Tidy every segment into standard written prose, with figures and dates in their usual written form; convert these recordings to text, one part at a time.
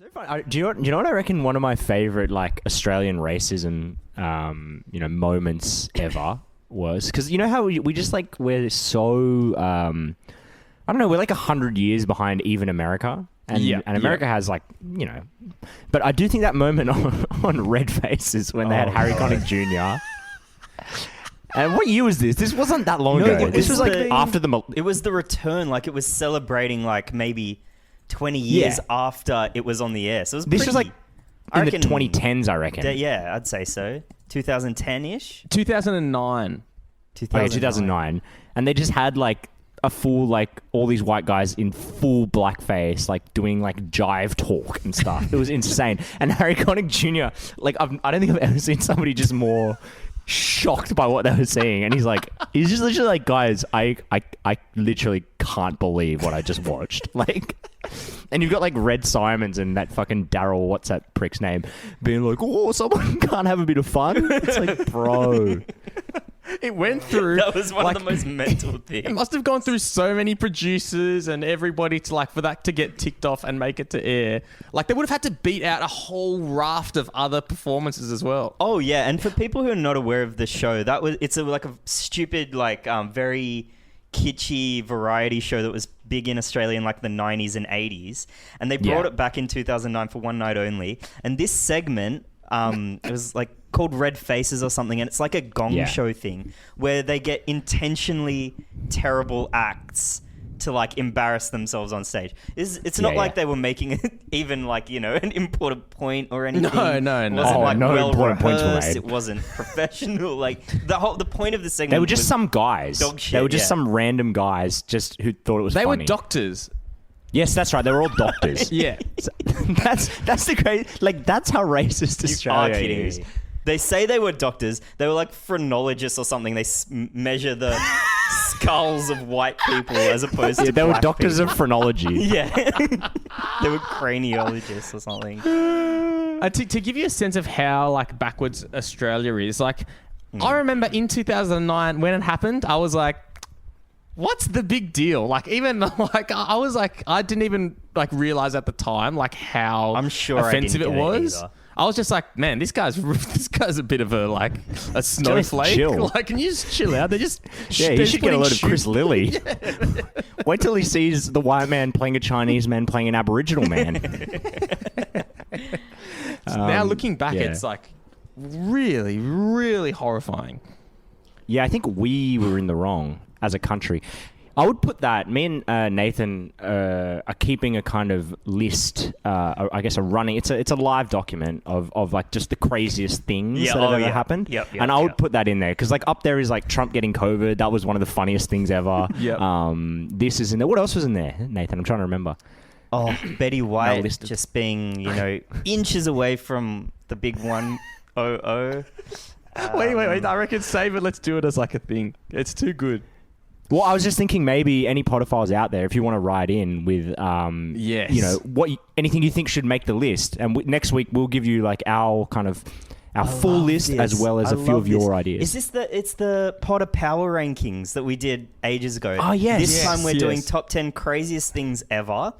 So fun. Do you know what I reckon? One of my favorite like Australian racism, moments ever was because you know how we just like we're so I don't know, we're like 100 years behind even America. And America has like, but I do think that moment on Red Faces when they had Harry Connick Jr. And what year was this? This wasn't that long ago. This was like after the... It was the return. Like it was celebrating like maybe 20 years after it was on the air. So it was this was like in the 2010s, I reckon. Yeah, I'd say so. 2010-ish? 2009. Okay, 2009. And they just had like a full, like, all these white guys in full blackface, like, doing, like, jive talk and stuff. It was insane. And Harry Connick Jr., like, I don't think I've ever seen somebody just more shocked by what they were saying. And he's just literally like, guys, I literally can't believe what I just watched. Like, and you've got, like, Red Simons and that fucking Daryl, what's that prick's name, being like, oh, someone can't have a bit of fun? It's like, bro... It went through... That was one of the most mental things. It must have gone through so many producers and everybody to like for that to get ticked off and make it to air. Like they would have had to beat out a whole raft of other performances as well. Oh yeah, and for people who are not aware of the show, it's like a stupid, like very kitschy variety show that was big in Australia in like the 90s and 80s. And they brought it back in 2009 for one night only. And this segment... it was like called Red Faces or something, and it's like a gong show thing where they get intentionally terrible acts to like embarrass themselves on stage. It's not like they were making it even like, an important point or anything. No. It wasn't like no well important points were rehearsed. made. It wasn't professional. Like the point of the segment. They were just some guys. Dog shit, they were just some random guys just who thought it was funny. funny. They were doctors. Yes, that's right. They were all doctors. Yeah. So, that's the crazy... Like, that's how racist Australia is. They say they were doctors. They were like phrenologists or something. They measure the skulls of white people as opposed to they were black doctors people. of phrenology. Yeah. They were craniologists or something. To give you a sense of how like backwards Australia is, like I remember in 2009 when it happened, I was like, what's the big deal? Like, even like I was like, I didn't even like realize at the time like how offensive it was. I was just like, man, this guy's a bit of a snowflake. Chill. Like, can you just chill out? They just he should get a load of Chris Lilly. Wait till he sees the white man playing a Chinese man playing an Aboriginal man. Now looking back, it's like really, really horrifying. Yeah, I think we were in the wrong as a country. I would put that. Me and Nathan are keeping a kind of list. I guess a running. It's a live document of like just the craziest things that have ever happened. And I would put that in there because like up there is like Trump getting COVID. That was one of the funniest things ever. This is in there. What else was in there, Nathan? I'm trying to remember. Oh, Betty White just being inches away from the big 100. Wait. I reckon save it. Let's do it as like a thing. It's too good. Well, I was just thinking maybe any podophiles out there, if you want to write in with, anything you think should make the list. And next week, we'll give you like our full list as well as a few of your ideas. Is this it's the Potter Power Rankings that we did ages ago. Oh, yes. This time we're doing top 10 craziest things ever.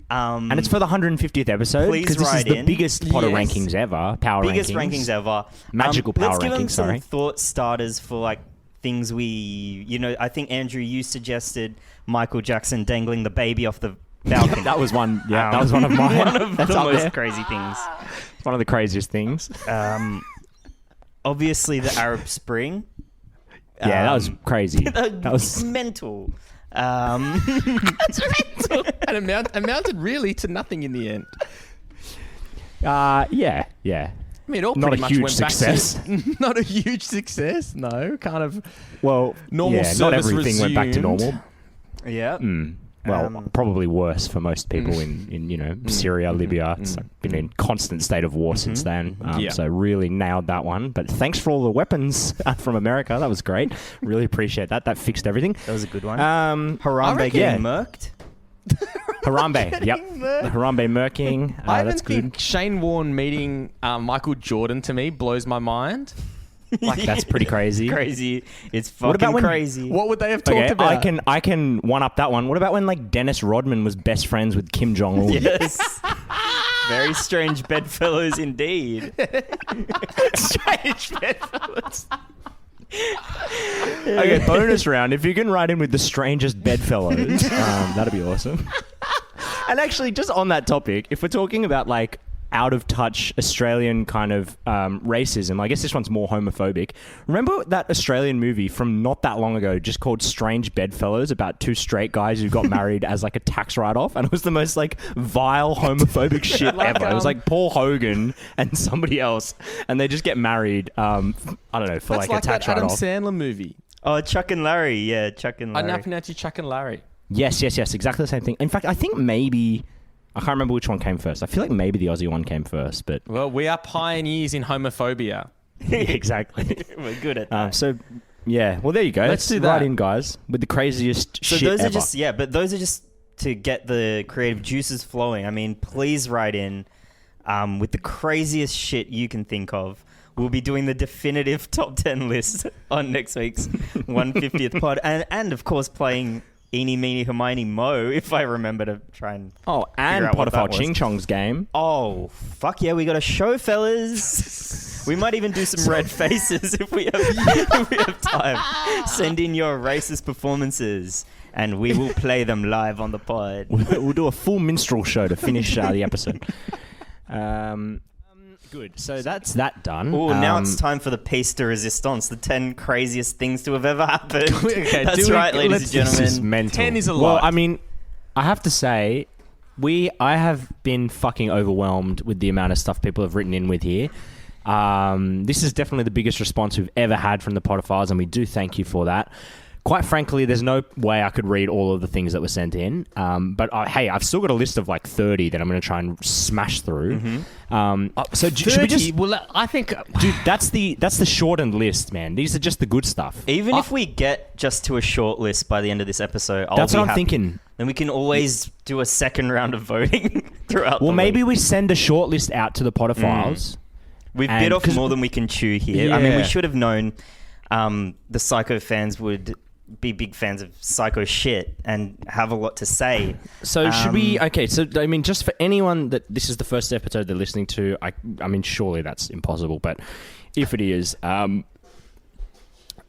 And it's for the 150th episode. Please this is the in. biggest Potter rankings ever. Biggest rankings ever. Magical power rankings, sorry. Let's give them some thought starters for like things I think, Andrew, you suggested Michael Jackson dangling the baby off the balcony. That was one. Yeah, that was one of mine. One of the most crazy things. One of the craziest things. Obviously, the Arab Spring. Yeah, that was crazy. That was mental. That's mental. And amounted really to nothing in the end. Yeah. I mean, all not pretty a much huge went success. Back to, not a huge success. No, kind of. Well, normal service not everything resumed. went back to normal. Yeah. Well, probably worse for most people in Syria, Libya. It's been in constant state of war since then. So really nailed that one. But thanks for all the weapons from America. That was great. Really appreciate that. That fixed everything. That was a good one. Harambe getting murked. Harambe, yep. The Harambe murking. I even that's think good. Shane Warne meeting Michael Jordan to me blows my mind. Like, that's pretty crazy. Crazy. It's fucking crazy. What would they have talked about? I can one up that one. What about when like Dennis Rodman was best friends with Kim Jong-un? Yes. Very strange bedfellows indeed. Strange bedfellows. Okay, bonus round. If you can write in with the strangest bedfellows, that'd be awesome. And actually, just on that topic, if we're talking about like out of touch Australian kind of racism, I guess this one's more homophobic. Remember that Australian movie from not that long ago just called Strange Bedfellows, about two straight guys who got married as like a tax write-off, and it was the most like vile homophobic shit ever. It was like Paul Hogan and somebody else, and they just get married, I don't know, for like a tax that Adam write-off. Sandler movie. Oh, Chuck and Larry. Yeah, Chuck and Larry. I now pronounce you Chuck and Larry. Yes, exactly the same thing. In fact, I think maybe... I can't remember which one came first. I feel like maybe the Aussie one came first, but... Well, we are pioneers in homophobia. Yeah, exactly. We're good at that. So, yeah. Well, there you go. Let's do write that. in, guys, with the craziest So shit those ever. are just... Yeah, but those are just to get the creative juices flowing. I mean, please write in with the craziest shit you can think of. We'll be doing the definitive top 10 list on next week's 150th pod. And of course, playing... Eeny, meeny, Hermione, Mo, if I remember to try and... Oh, and out what that Potterful was. Ching Chong's game. Oh, fuck yeah, we got a show, fellas. We might even do some red faces if we have time. Send in your racist performances, and we will play them live on the pod. We'll do a full minstrel show to finish the episode. Good. So that's that done. Oh, now it's time for the piece de resistance, the 10 craziest things to have ever happened. Okay, That's right, ladies and This gentlemen. is mental. 10 is a Well, lot. I mean, I have to say, I have been fucking overwhelmed with the amount of stuff people have written in with here. This is definitely the biggest response we've ever had from the Potterfiles, and we do thank you for that. Quite frankly, there's no way I could read all of the things that were sent in. But hey, I've still got a list of like 30 that I'm going to try and smash through. So should we just... Well, I think... Dude, that's the shortened list, man. These are just the good stuff. Even if we get just to a short list by the end of this episode, That's I'll be what I'm happy. thinking. Then we can always do a second round of voting throughout Well, the maybe week. we send a short list out to the Potterfiles. We've and- bit off 'cause- more than we can chew here. I mean, Yeah. we should have known the Psycho fans would be big fans of Psycho shit and have a lot to say. So should we... Okay, so I mean, just for anyone that this is the first episode they're listening to, I mean, surely that's impossible, but if it is...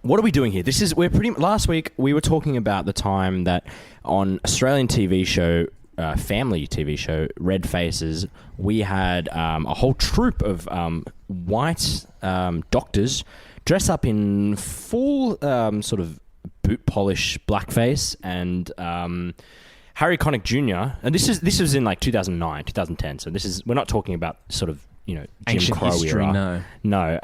what are we doing here? Last week, we were talking about the time that on Australian TV show, family TV show, Red Faces, we had a whole troupe of white doctors dress up in full sort of boot polish blackface, and Harry Connick Jr. And this was in like 2009, 2010. So we're not talking about sort of, Jim Ancient Crow history, era. No.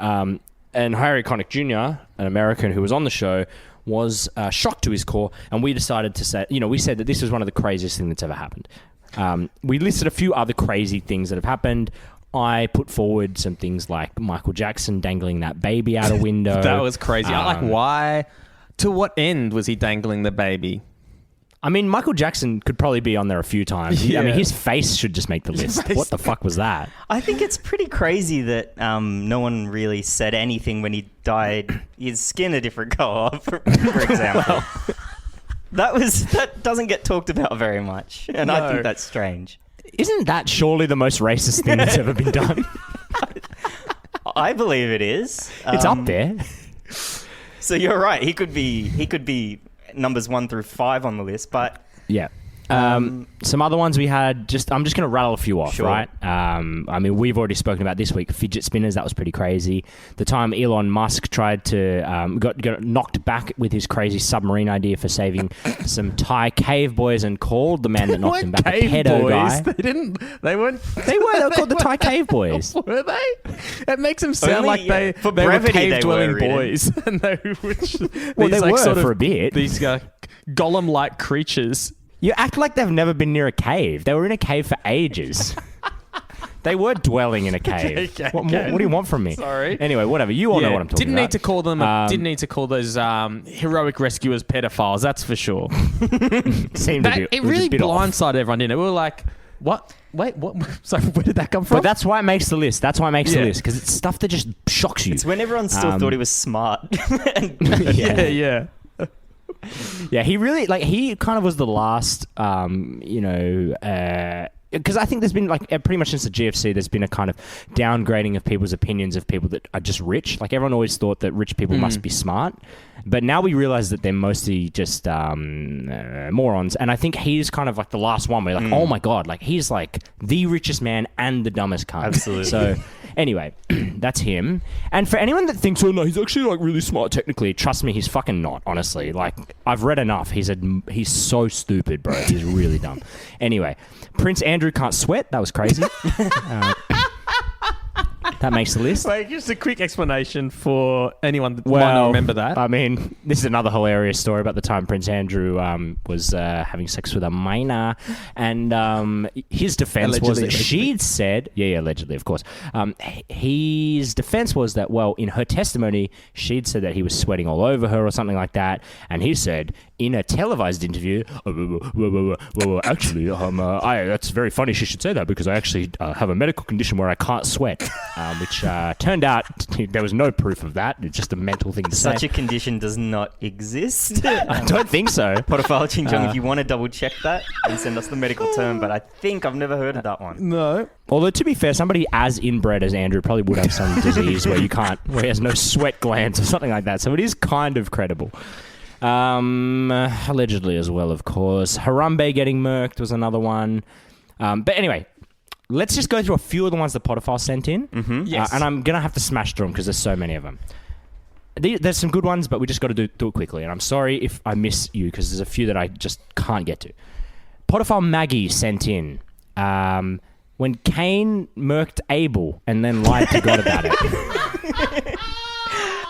And Harry Connick Jr., an American who was on the show, was shocked to his core, and we decided to say, we said that this was one of the craziest things that's ever happened. We listed a few other crazy things that have happened. I put forward some things like Michael Jackson dangling that baby out a window. That was crazy. I'm like, why? To what end was he dangling the baby? I mean, Michael Jackson could probably be on there a few times. Yeah. I mean, his face should just make the list. What the fuck was that? I think it's pretty crazy that no one really said anything when he died. His skin a different color, for example. That doesn't get talked about very much, and I think that's strange. Isn't that surely the most racist thing that's ever been done? I believe it is. It's up there. So you're right. He could be numbers 1 through 5 on the list, but Yeah. Some other ones we had, I'm just going to rattle a few off, Sure. right? I mean, we've already spoken about this week, fidget spinners. That was pretty crazy. The time Elon Musk tried to, got knocked back with his crazy submarine idea for saving some Thai cave boys and called the man that knocked him back a pedo guy. They weren't. They were called the Thai cave boys. Were they? It makes them sound Only, like for they were brevity, they cave-dwelling were, really. boys. And they were Well, they were for a bit. These golem-like creatures. You act like they've never been near a cave. They were in a cave for ages. They were dwelling in a cave. Okay. What do you want from me? Sorry. Anyway, whatever. You all know what I'm talking Didn't about. need to call them. Didn't need to call those heroic rescuers pedophiles. That's for sure. Seemed to be, It was a really bit off. blindsided everyone, didn't it? We were like, "What? Wait, what? Sorry, where did that come from?" But that's why it makes the list. That's why it makes the Yeah. list, because it's stuff that just shocks you. it's when everyone still thought he was smart. And yeah. Yeah, he really, he kind of was the last, because I think there's been like pretty much since the GFC, there's been a kind of downgrading of people's opinions of people that are just rich. Like everyone always thought that rich people must be smart, but now we realize that they're mostly just morons. And I think he's kind of like the last one where like, oh my god, like he's like the richest man and the dumbest cunt. Absolutely. So anyway, that's him. And for anyone that thinks, oh no, he's actually like really smart technically, trust me, he's fucking not. Honestly, like I've read enough. He's so stupid, bro. He's really dumb. Anyway, Prince Andrew can't sweat. That was crazy. That makes the list. Wait, just a quick explanation for anyone that might not remember that. I mean, this is another hilarious story about the time Prince Andrew was having sex with a minor, and his defense was that she'd said, allegedly, of course. His defense was that, well, in her testimony, she'd said that he was sweating all over her or something like that, and he said in a televised interview, actually, that's very funny she should say that because I actually have a medical condition where I can't sweat. Which turned out there was no proof of that. It's just a mental thing to say. Such a condition does not exist. I don't think so. Potophile Chinchong, if you want to double check that and send us the medical term, but I think I've never heard of that one. No. Although to be fair, somebody as inbred as Andrew probably would have some disease where he has no sweat glands or something like that. So it is kind of credible. Allegedly as well, of course. Harambe getting murked was another one. But anyway, let's just go through a few of the ones that Potophile sent in. Mm-hmm. Yes. And I'm going to have to smash through them because there's so many of them. There's some good ones, but we just got to do it quickly. And I'm sorry if I miss you because there's a few that I just can't get to. Potophile Maggie sent in when Cain murked Abel and then lied to God about it.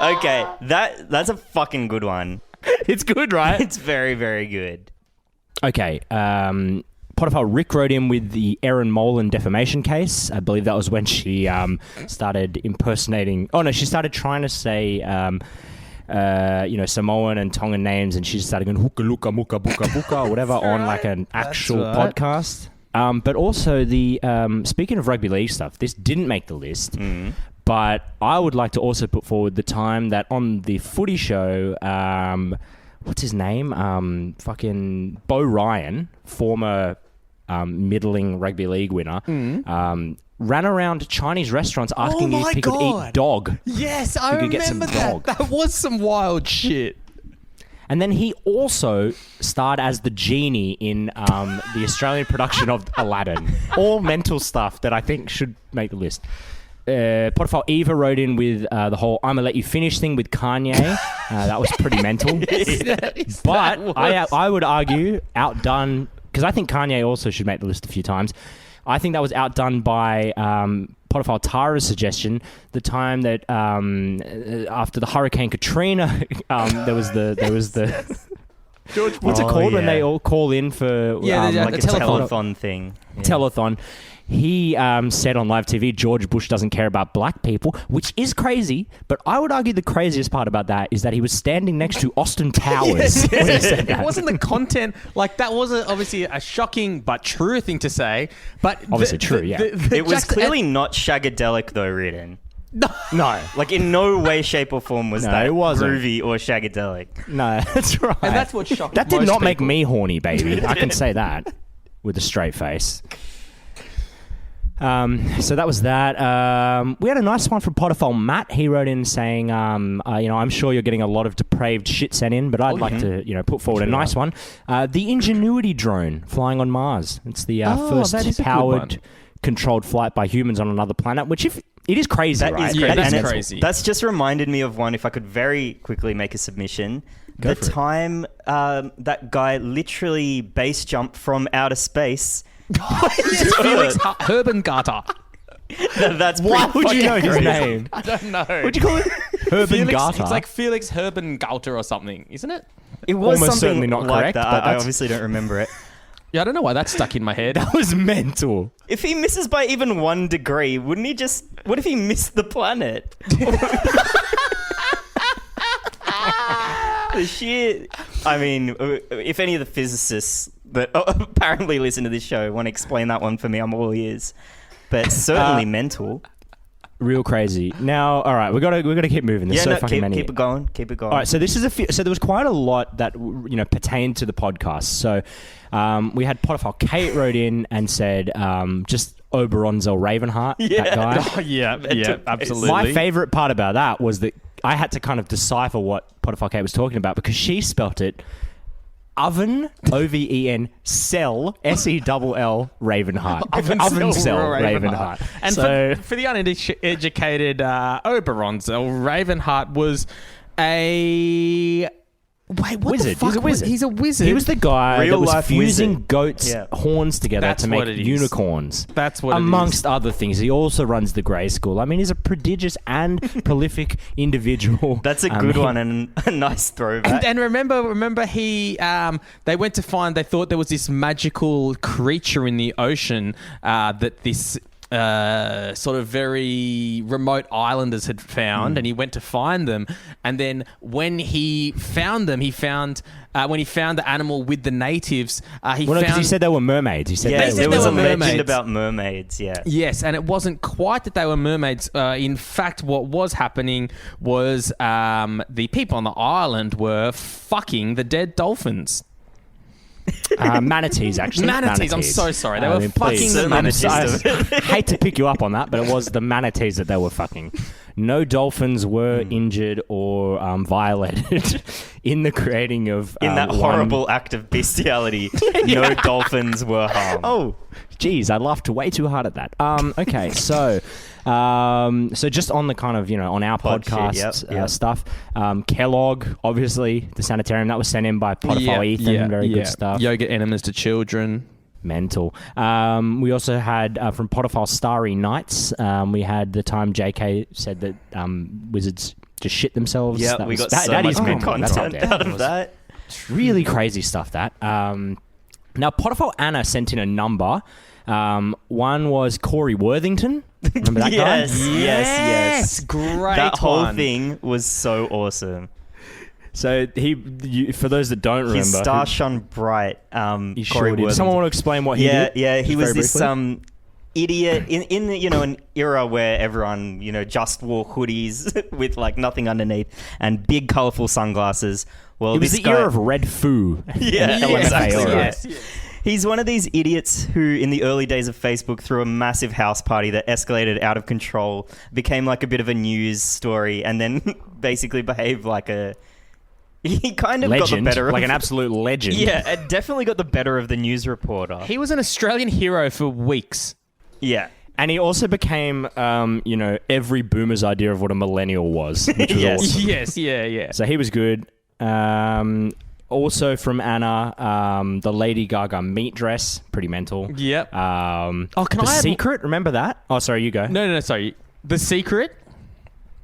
Okay, that's a fucking good one. It's good, right? It's very, very good. Okay. Potophile Rick wrote in with the Erin Molan defamation case. I believe that was when she started impersonating... Oh, no, she started trying to say, Samoan and Tongan names, and she started going hooka looka muka buka buka or whatever on like an actual podcast. But also, the speaking of rugby league stuff, this didn't make the list. But I would like to also put forward the time that on the footy show, what's his name? Fucking Bo Ryan, former middling rugby league winner, ran around Chinese restaurants asking if he could eat dog. Yes, I remember that. That was some wild shit. And then he also starred as the genie in the Australian production of Aladdin. All mental stuff that I think should make the list. Potophile Eva wrote in with the whole "I'ma let you finish" thing with Kanye. That was pretty mental. But I would argue outdone, because I think Kanye also should make the list a few times. I think that was outdone by Potophile Tara's suggestion. The time that after the Hurricane Katrina, there was the George, what's it called when they all call in for like a telethon thing? Yeah. Telethon. He said on live TV, George Bush doesn't care about black people, which is crazy. But I would argue the craziest part about that is that he was standing next to Austin Towers. When he said that. It wasn't the content. Like, that wasn't obviously a shocking but true thing to say. But obviously true, yeah. It was clearly not shagadelic, though, Riordan. No. Like, in no way, shape, or form was that it wasn't groovy or shagadelic. No, that's right. And that's what shocked That did most not make people. me horny, baby. I can say that with a straight face. So that was that. We had a nice one from Potophile Matt. He wrote in saying, I'm sure you're getting a lot of depraved shit sent in, but I'd like to, put forward a nice one. The Ingenuity drone flying on Mars. It's the first powered, controlled flight by humans on another planet, which it is crazy, that right? Is crazy. That's crazy. That's just reminded me of one, if I could very quickly make a submission. Go the for it. time that guy literally base jumped from outer space. Felix Herbengarter. That's Why would you know his crazy. name? I don't know. What'd you call it? Herbengarter. It's like Felix Herbengarter or something, isn't it? It was Almost something certainly not like correct, that. but I that's- obviously don't remember it. Yeah, I don't know why that's stuck in my head. That was mental. If he misses by even 1 degree, wouldn't he just... What if he missed the planet? The shit... I mean, if any of the physicists that apparently listen to this show want to explain that one for me, I'm all ears. But certainly mental. Real crazy. Now, all right, we got to keep moving. There's fucking many. Keep it going. Keep it going. All right, so this is so there was quite a lot that pertained to the podcast. So We had Potiphar Kate wrote in and said just Oberonzel Ravenheart, that guy. Oh, yeah, absolutely. My favorite part about that was that I had to kind of decipher what Potiphar Kate was talking about because she spelt it Oven, O-V-E-N, Cell, S-E-L-L, Ravenheart. Oven Cell Ravenheart. And so, for the uneducated Oberonzel, Ravenheart was a... Wait, what wizard. the fuck? He's a wizard. He's a wizard. He was the guy Real that was life fusing wizard. goats' horns together That's to what make it is. unicorns. That's what it is. Amongst other things. He also runs the Grey School. I mean, he's a prodigious and prolific individual. That's a good one and a nice throwback. And remember he they went to find, they thought there was this magical creature in the ocean that this sort of very remote islanders had found, and he went to find them. And then when he found them, when he found the animal with the natives, he said they were mermaids. He said Yes, said there they was were a legend mermaids. about mermaids, yeah. Yes, and it wasn't quite that they were mermaids. In fact, what was happening was the people on the island were fucking the dead dolphins. Manatees, actually. Manatees, I'm so sorry. They were fucking please. the manatees. I hate to pick you up on that, but it was the manatees that they were fucking. No dolphins were injured or violated in the creating of... In that horrible act of bestiality, no dolphins were harmed. Oh, geez, I laughed way too hard at that. Okay, so just on the kind of, on our Pod shit, podcast stuff, Kellogg, obviously, the sanitarium, that was sent in by Potiphar Ethan, very good stuff. Yogurt enemas to children. Mental. We also had from Potiphar Starry Nights, we had the time JK said that wizards just shit themselves. Yeah, That we was- got that- so that much is good mental. That's up content there. out of that. Really crazy stuff, that. Now, Potiphar Anna sent in a number. One was Corey Worthington. Remember that guy? Yes. Great That whole one. thing was so awesome. So for those that don't remember, His star shone bright. he Corey sure did. Worthington. Someone want to explain what he did? Yeah. He Just was very this briefly? idiot in an era where everyone just wore hoodies with like nothing underneath and big colorful sunglasses. Well, It was this the guy, era of red foo. Yeah, LMFAO, exactly. right? Yes. He's one of these idiots who, in the early days of Facebook, threw a massive house party that escalated out of control, became like a bit of a news story, and then basically behaved like a... He kind of got Legend, the better of... like an absolute legend. Yeah, it definitely got the better of the news reporter. He was an Australian hero for weeks. Yeah. And he also became, every boomer's idea of what a millennial was, which was Yes. awesome. Yes, yeah. So he was good. Also from Anna, the Lady Gaga meat dress, pretty mental. Yep. The can I add- Secret, remember that? Oh, sorry, you go. No, sorry. The Secret?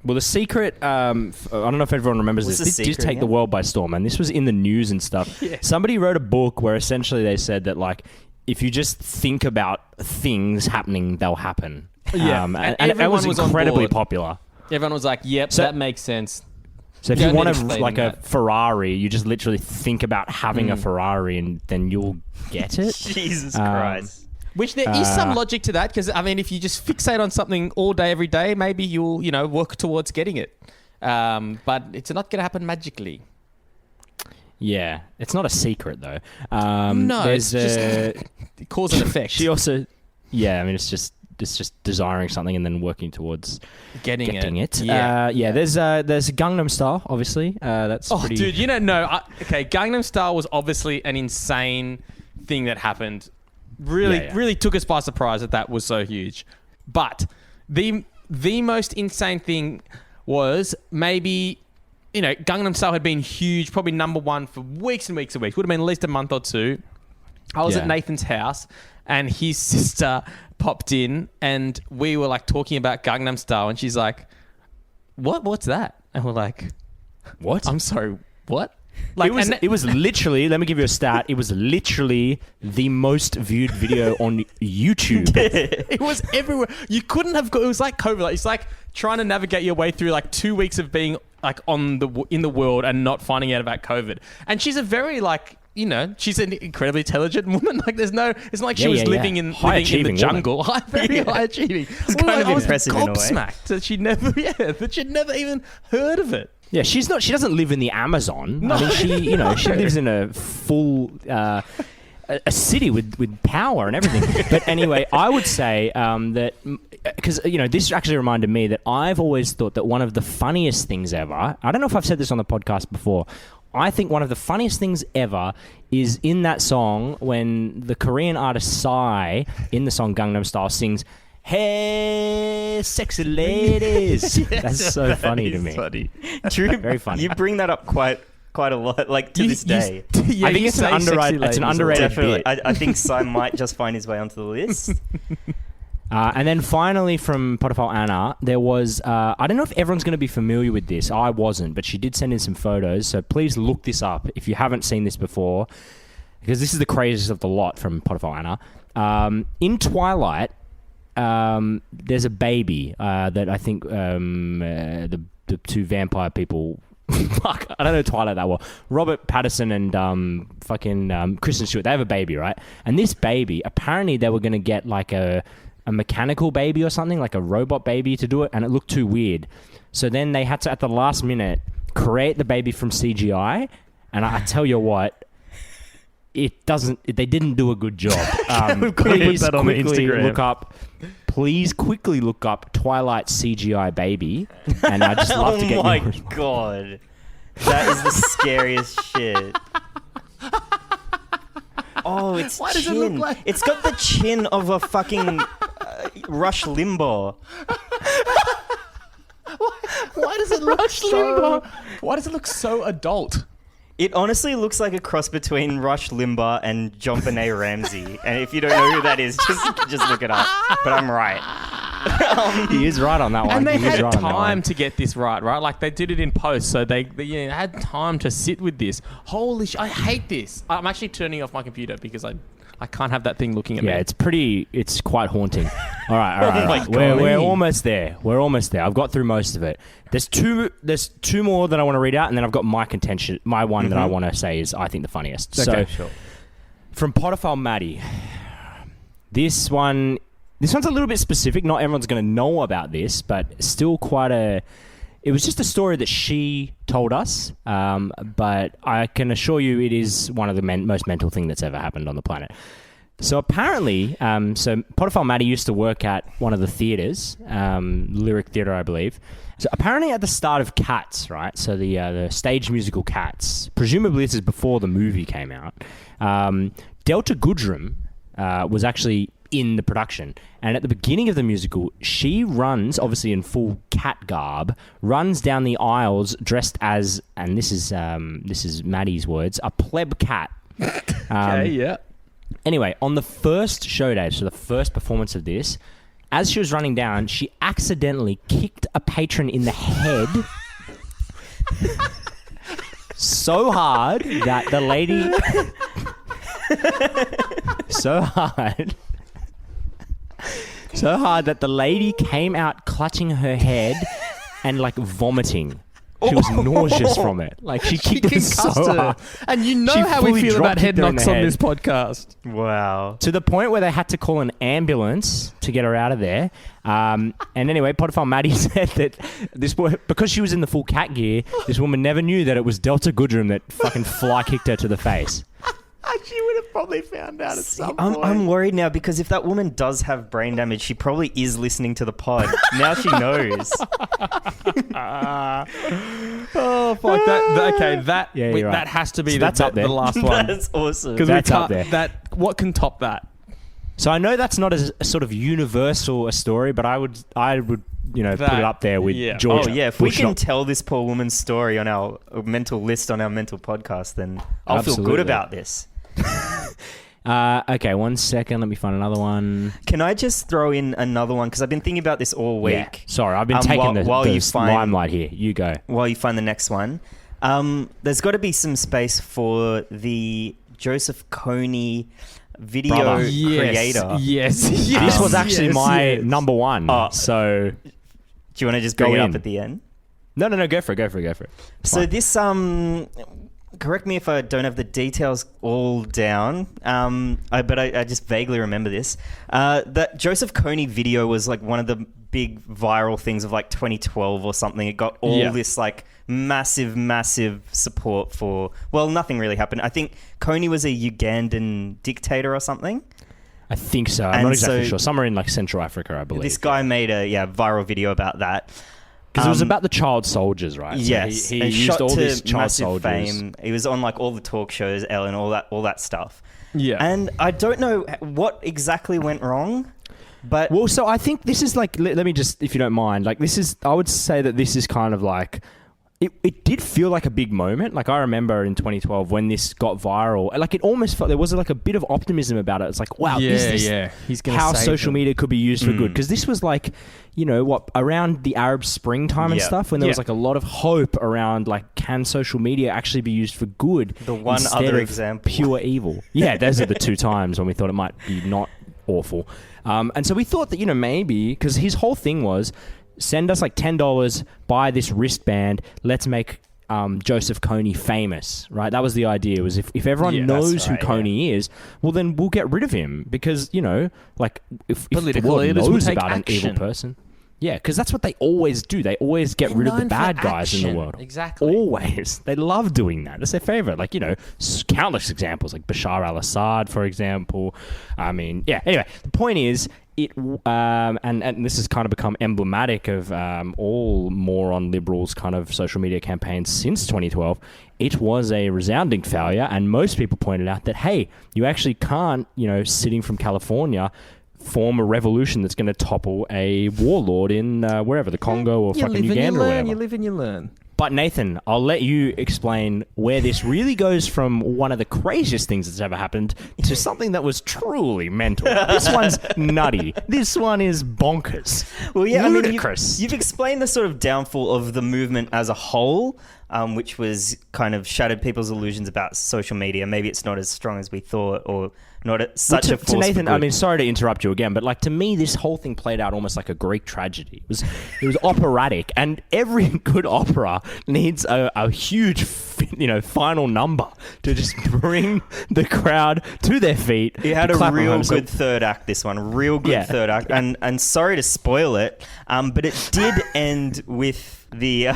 Well, The Secret, I don't know if everyone remembers What's this. The This did Secret take the again? world by storm, and this was in the news and stuff. Yeah. Somebody wrote a book where essentially they said that, like, if you just think about things happening, they'll happen. Yeah. And it everyone was was on incredibly board. popular. Everyone was like, yep, So- that makes sense. So if You you don't want need to, explaining like a that. Ferrari, you just literally think about having a Ferrari and then you'll get it. Jesus Christ. Which there is some logic to that, because, I mean, if you just fixate on something all day, every day, maybe you'll, work towards getting it. But it's not going to happen magically. Yeah. It's not a secret, though. No, there's it's just cause and effect. She also... Yeah, I mean, it's just desiring something and then working towards getting it. Yeah. There's Gangnam Style, obviously. That's Oh, pretty... dude, okay, Gangnam Style was obviously an insane thing that happened. Really took us by surprise that was so huge. But the most insane thing was maybe, Gangnam Style had been huge, probably number one for weeks and weeks and weeks. Would have been at least a month or two. I was at Nathan's house and his sister popped in and we were like talking about Gangnam Style and she's like, what's that? And we're like, What? I'm sorry, what? Like, it was literally, let me give you a stat, it was literally the most viewed video on YouTube. it was everywhere. You couldn't have it was like COVID. Like, it's like trying to navigate your way through like 2 weeks of being like in the world and not finding out about COVID. And she's a very she's an incredibly intelligent woman. Like it's not like she was living in the jungle. Very high achieving. It's kind of impressive in a way. Gobsmacked that she'd never even heard of it. Yeah, she doesn't live in the Amazon. No. I mean, she lives in a full a city with power and everything. But anyway, I would say that because this actually reminded me that I've always thought that one of the funniest things ever. I don't know if I've said this on the podcast before. I think one of the funniest things ever is in that song when the Korean artist Psy in the song Gangnam Style sings, "Hey, sexy ladies." That's so funny to me. Funny. True. Very funny. You bring that up quite a lot, like to this day. Yeah, I think it's an underrated Definitely. bit. I think Sai might just find his way onto the list. And then finally from Potophile Anna, there was, I don't know if everyone's going to be familiar with this. I wasn't, but she did send in some photos. So please look this up if you haven't seen this before, because this is the craziest of the lot from Potophile Anna. In Twilight, there's a baby that I think the two vampire people... Fuck, I don't know Twilight that well. Robert Pattinson and Kristen Stewart, they have a baby, right? And this baby, apparently they were going to get like a mechanical baby or something, like a robot baby to do it, and it looked too weird. So then they had to, at the last minute, create the baby from CGI, and I tell you what, they didn't do a good job. Please quickly look up Twilight CGI baby, and I just love to get. Oh my god, that is the scariest shit. Oh, it's Why chin. does it look like- It's got the chin of a fucking Rush Limbaugh. Why does it look Why does it look so adult? It honestly looks like a cross between Rush Limbaugh and John Benet Ramsey. And if you don't know who that is, just look it up. But I'm right. He is right on that one. And they He is had right on that one. time to get this right? Like they did it in post, so they had time to sit with this. Holy shit, I hate this. I'm actually turning off my computer because I can't have that thing looking at me. Yeah, it's quite haunting. All right. Oh my God. We're almost there. I've got through most of it. There's two more that I want to read out, and then I've got my contention. My one that I want to say is I think the funniest. Okay, so, sure. From Potophile Maddie, this one's a little bit specific. Not everyone's going to know about this, but still it was just a story that she told us, but I can assure you it is one of the most mental thing that's ever happened on the planet. So apparently, Potophile Maddie used to work at one of the theatres, Lyric Theatre, I believe. So apparently at the start of Cats, right? So the stage musical Cats, presumably this is before the movie came out, Delta Goodrem was actually in the production, and at the beginning of the musical she runs, obviously in full cat garb, runs down the aisles dressed as, and this is Maddie's words, a pleb cat. Okay, yeah. Anyway, on the first show day, so the first performance of this, as she was running down, she accidentally kicked a patron in the head so hard that the lady so hard that the lady came out clutching her head and like vomiting. She was nauseous from it. Like she kicked her so hard. And you know She how we fully feel about dropped head her in the knocks on head. this podcast. Wow. To the point where they had to call an ambulance to get her out of there. And anyway, Potophile Maddie said that because she was in the full cat gear, this woman never knew that it was Delta Goodrem that fucking fly kicked her to the face. She would have probably found out at some I'm worried now because if that woman does have brain damage, she probably is listening to the pod. Now she knows. Oh fuck that! Okay, Yeah, you're right. that has to be So that's up there. the last one. That's awesome. Because That's up there. What can top that? So I know that's not a sort of universal a story, but I would put it up there with Yeah. George. Oh yeah, if we can Bushnell. tell this poor woman's story on our mental list on our mental podcast, then I'll feel Absolutely. good about this. Okay, 1 second. Let me find another one. Can I just throw in another one? Because I've been thinking about this all week. Yeah. Sorry, I've been taking the limelight here. You go. While you find the next one, there's got to be some space for the Joseph Kony video Brother. creator. Yes. This was actually my number one. Oh. So Do you want to just bring Go it in. up at the end? no, go for it. So this correct me if I don't have the details all down, but I just vaguely remember this. That Joseph Kony video was like one of the big viral things of like 2012 or something. It got all this like massive support for... Well, nothing really happened. I think Kony was a Ugandan dictator or something. I think so. I'm not exactly sure. Somewhere in like Central Africa, I believe. This guy made a viral video about that. Because it was about the child soldiers, right? Yes. So he used all these child soldiers. Fame. He was on like all the talk shows, Ellen, all that stuff. Yeah. And I don't know what exactly went wrong, but... Well, so I think this is like... Let me just, if you don't mind, like this is... I would say that this is kind of like... It did feel like a big moment. Like I remember in 2012 when this got viral, like it almost felt there was like a bit of optimism about it. It's like, wow, is this he's gonna how save social them. media could be used for good? Because this was like, you know, what around the Arab Spring time and stuff, when there was like a lot of hope around like, can social media actually be used for good? The one other example, pure evil. Yeah, those are the two times when we thought it might be not awful. And so we thought that, you know, maybe because his whole thing was, send us like $10, buy this wristband, let's make Joseph Kony famous, right? That was the idea, was if everyone knows who Kony is, well, then we'll get rid of him because, you know, like if the world knows about an evil person. Yeah, because that's what they always do. They always get rid of the bad guys in the world. Exactly. Always. They love doing that. It's their favorite. Like, you know, countless examples, like Bashar al-Assad, for example. I mean, yeah. Anyway, the point is, and this has kind of become emblematic of all moron liberals' kind of social media campaigns since 2012. It was a resounding failure, and most people pointed out that, hey, you actually can't, you know, sitting from California, form a revolution that's going to topple a warlord in wherever, the Congo or fucking Uganda or whatever. You live and you learn. But Nathan, I'll let you explain where this really goes from one of the craziest things that's ever happened to something that was truly mental. This one's nutty. This one is bonkers. Well, yeah, ludicrous. I mean, you've explained the sort of downfall of the movement as a whole, which was kind of shattered people's illusions about social media. Maybe it's not as strong as we thought, or not such a force. To Nathan, for good. I mean, sorry to interrupt you again, but like to me, this whole thing played out almost like a Greek tragedy. It was operatic, and every good opera needs a huge, you know, final number to just bring the crowd to their feet. It had a real good third act. This one, real good third act, and sorry to spoil it, but it did end with the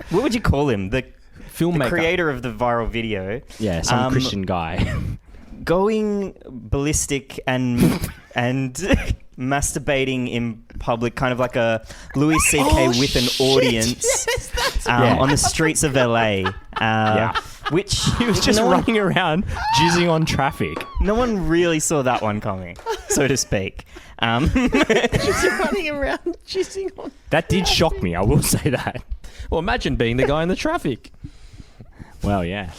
what would you call him? The filmmaker, the creator of the viral video. Yeah, some Christian guy. Going ballistic and masturbating in public, kind of like a Louis C.K. with an audience on the streets of LA. Which he was just running around jizzing on traffic. No one really saw that one coming, so to speak. Just running around jizzing on. That did shock me, I will say that. Well, imagine being the guy in the traffic. Well, yeah.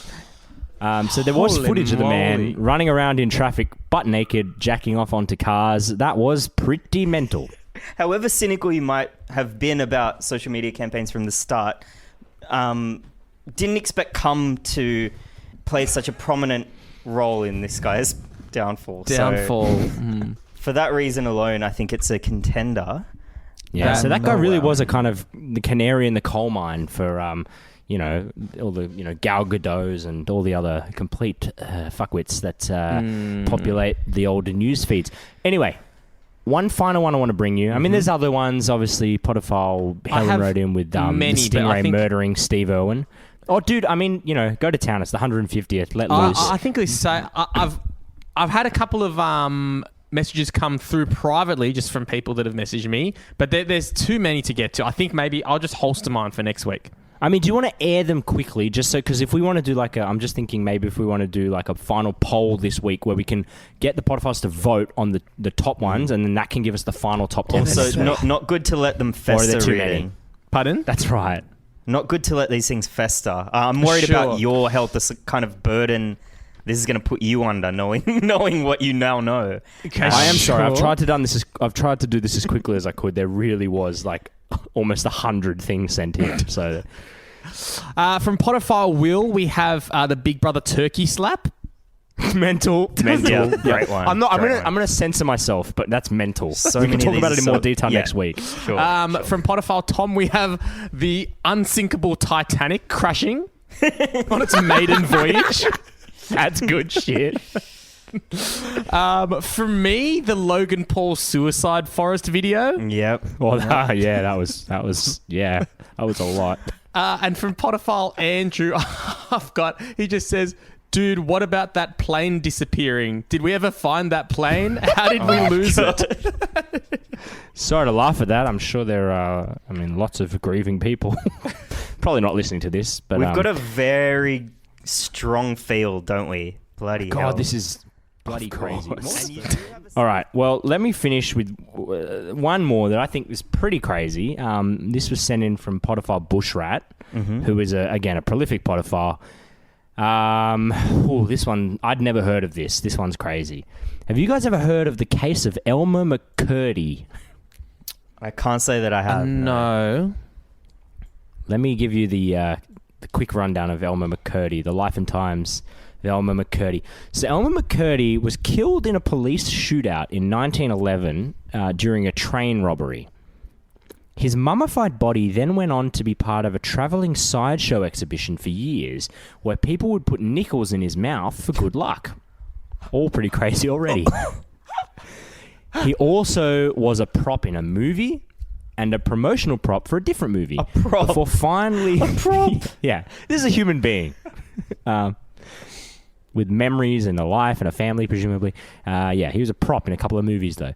So there was footage of the man running around in traffic, butt naked, jacking off onto cars. That was pretty mental. However cynical you might have been about social media campaigns from the start, didn't expect to play such a prominent role in this guy's downfall. So, for that reason alone, I think it's a contender. Yeah, so that guy really was a kind of the canary in the coal mine for... you know, all the, you know, Gal Gadots and all the other complete fuckwits that populate the old news feeds. Anyway, one final one I want to bring you. I mean, there's other ones, obviously, Potiphar, Helen wrote in with many, the Stingray murdering Steve Irwin. Oh, dude, I mean, you know, go to town. It's the 150th. Let loose. I think they say... I've had a couple of... messages come through privately just from people that have messaged me, but there's too many to get to. I think maybe I'll just holster mine for next week. I mean, do you want to air them quickly? Just so, because if we want to do like I'm just thinking maybe if we want to do like a final poll this week where we can get the Potiphars to vote on the top ones, and then that can give us the final top 10. Also, not good to let them fester. Too many. Pardon? That's right. Not good to let these things fester. I'm worried about your health, this kind of burden this is going to put you under, knowing what you now know. Okay, I am sorry. I've tried to do this as quickly as I could. There really was like almost 100 things sent in. So, from Potiphar Will, we have the Big Brother turkey slap. Mental. Yeah, great one. I'm gonna censor myself, but that's mental. So we can talk about it in more detail next week. Sure. From Potiphar Tom, we have the unsinkable Titanic crashing. on its maiden voyage. That's good shit. For me, the Logan Paul suicide forest video. Yep. Well, that was a lot. And from Potophile Andrew, he just says, dude, what about that plane disappearing? Did we ever find that plane? How did we lose it? Sorry to laugh at that. I'm sure there are, lots of grieving people. Probably not listening to this, but we've got a very strong field, don't we? Bloody hell. God, this is bloody crazy. All right, well, let me finish with one more that I think is pretty crazy. This was sent in from Potophile Bushrat, who is, again, a prolific Potophile. This one, I'd never heard of this. This one's crazy. Have you guys ever heard of the case of Elmer McCurdy? I can't say that I have. No. Let me give you the quick rundown of Elmer McCurdy, the life and times of Elmer McCurdy. So Elmer McCurdy was killed in a police shootout in 1911 during a train robbery. His mummified body then went on to be part of a travelling sideshow exhibition for years where people would put nickels in his mouth for good luck. All pretty crazy already. He also was a prop in a movie and a promotional prop for a different movie. A prop? Before finally... A prop? Yeah. This is a human being. With memories and a life and a family, presumably. He was a prop in a couple of movies, though.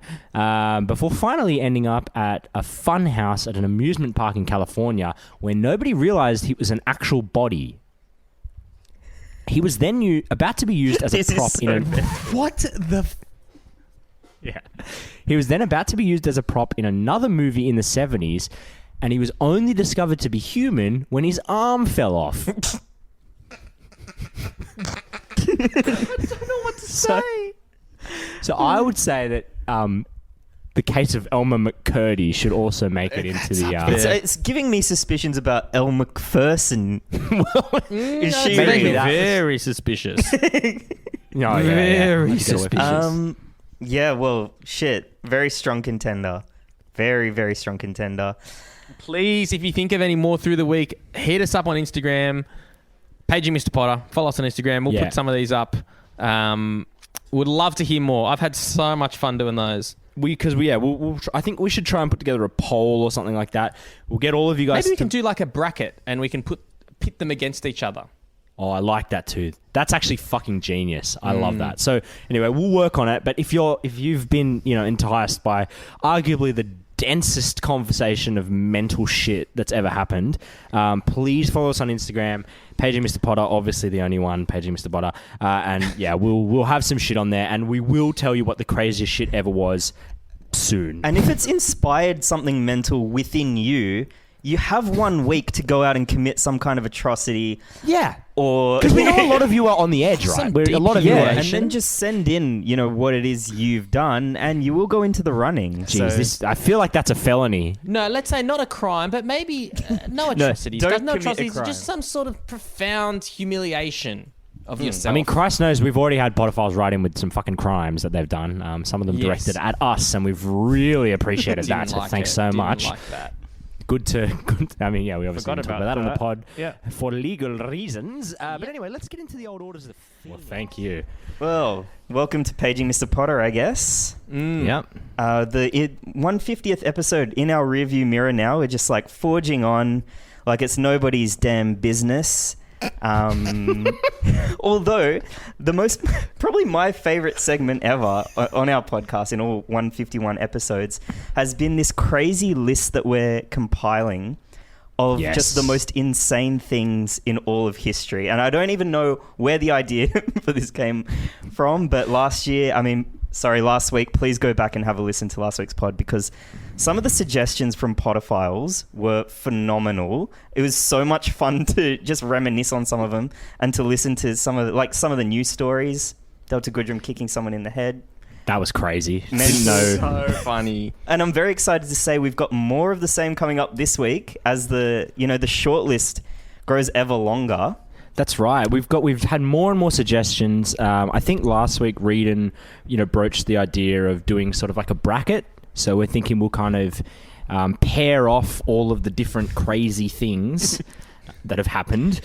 Before finally ending up at a fun house at an amusement park in California where nobody realized he was an actual body. He was then about to be used as a prop in a... What the... Yeah. He was then about to be used as a prop in another movie in the 70s, and he was only discovered to be human when his arm fell off. I don't know what to say. So I would say that the case of Elmer McCurdy should also make it into the... It's giving me suspicions about Elle Macpherson. Is she Maybe really very suspicious. No, very suspicious. Well, shit. Very strong contender. Very, very strong contender. Please, if you think of any more through the week, hit us up on Instagram. Paging Mr. Potter. Follow us on Instagram. We'll put some of these up. Would love to hear more. I've had so much fun doing those. I think we should try and put together a poll or something like that. We'll get all of you guys... Maybe we can do like a bracket and we can pit them against each other. Oh, I like that too. That's actually fucking genius. I love that. So anyway, we'll work on it. But if you've been, enticed by arguably the densest conversation of mental shit that's ever happened, please follow us on Instagram. Paging Mr. Potter, obviously the only one, Paging Mr. Potter. We'll have some shit on there, and we will tell you what the craziest shit ever was soon. And if it's inspired something mental within you, you have 1 week to go out and commit some kind of atrocity. Yeah. Or because we know a lot of you are on the edge, right? A lot of you are. And then just send in, what it is you've done, and you will go into the running. Jeez, I feel like that's a felony. No, let's say not a crime, but maybe no atrocities. No atrocities, crime. just some sort of profound humiliation of yourself. I mean, Christ knows we've already had Potophiles write in with some fucking crimes that they've done. Some of them directed at us, and we've really appreciated that. So thanks so much. Like that. Good. I mean, we obviously didn't talk about that on the pod for legal reasons. But anyway, let's get into the old orders of the field. Well, thank you. Well, welcome to Paging Mr. Potter, I guess. Yep. The 150th episode in our rearview mirror now. We're just like forging on like it's nobody's damn business. Although probably my favorite segment ever on our podcast in all 151 episodes has been this crazy list that we're compiling of just the most insane things in all of history. And I don't even know where the idea for this came from, but last week, please go back and have a listen to last week's pod because some of the suggestions from Potophiles were phenomenal. It was so much fun to just reminisce on some of them and to listen to some of the news stories. Delta Goodrum kicking someone in the head. That was crazy. Didn't know. So funny. And I'm very excited to say we've got more of the same coming up this week as the shortlist grows ever longer. That's right. We've had more and more suggestions. I think last week Riordan, broached the idea of doing sort of like a bracket. So we're thinking we'll kind of pair off all of the different crazy things that have happened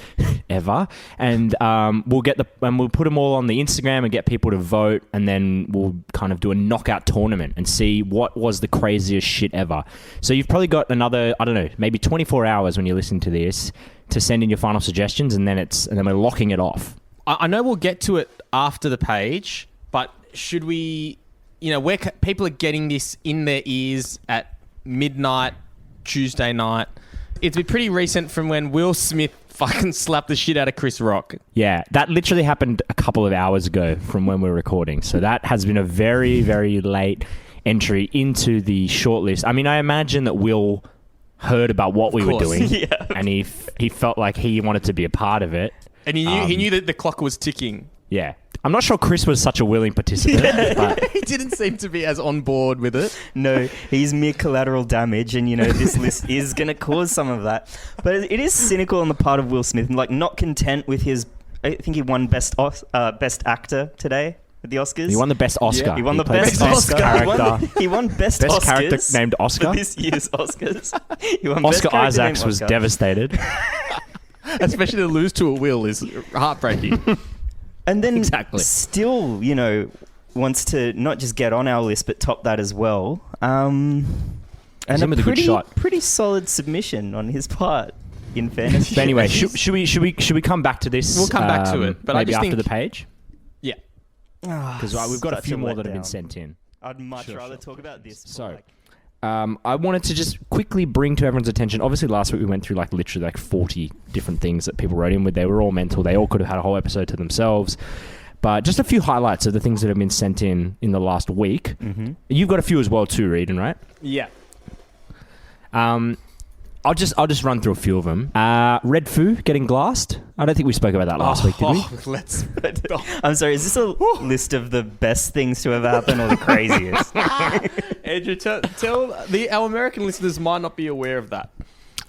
ever, and we'll put them all on the Instagram and get people to vote, and then we'll kind of do a knockout tournament and see what was the craziest shit ever. So you've probably got another, I don't know, maybe 24 hours when you listen to this to send in your final suggestions, and then we're locking it off. I know we'll get to it after the page, but should we, where people are getting this in their ears at midnight Tuesday night. It's been pretty recent from when Will Smith fucking slapped the shit out of Chris Rock. Yeah, that literally happened a couple of hours ago from when we're recording. So that has been a very, very late entry into the shortlist. I mean, I imagine that Will heard about what we were doing, and he felt like he wanted to be a part of it. And he knew that the clock was ticking. Yeah. I'm not sure Chris was such a willing participant. But He didn't seem to be as on board with it. No, he's mere collateral damage, and this list is going to cause some of that. But it is cynical on the part of Will Smith, like not content with his. I think he won best actor today at the Oscars. He won the best Oscar. Yeah, he won the best Oscar character. He won best Oscars character named Oscar for this year's Oscars. He won Oscar best character Isaacs named was Oscar. devastated. Especially to lose to a Will is heartbreaking. And then Exactly. still, wants to not just get on our list, but top that as well. And him with a good shot. pretty solid submission on his part, in fairness. But anyway, should we come back to this? We'll come back to it, but I maybe just after think- the page, Yeah. because we've got a Such few more that have letdown. been sent in. I'd much rather talk about this. So, I wanted to just quickly bring to everyone's attention. Obviously, last week we went through literally 40 different things that people wrote in with. They were all mental. They all could have had a whole episode to themselves. But just a few highlights of the things that have been sent in the last week. Mm-hmm. You've got a few as well too, Riordan, right? Yeah. I'll just run through a few of them. Red Foo getting glassed. I don't think we spoke about that last week, did we? Let's. I'm sorry, is this a list of the best things to ever happen or the craziest? Andrew, tell our American listeners might not be aware of that.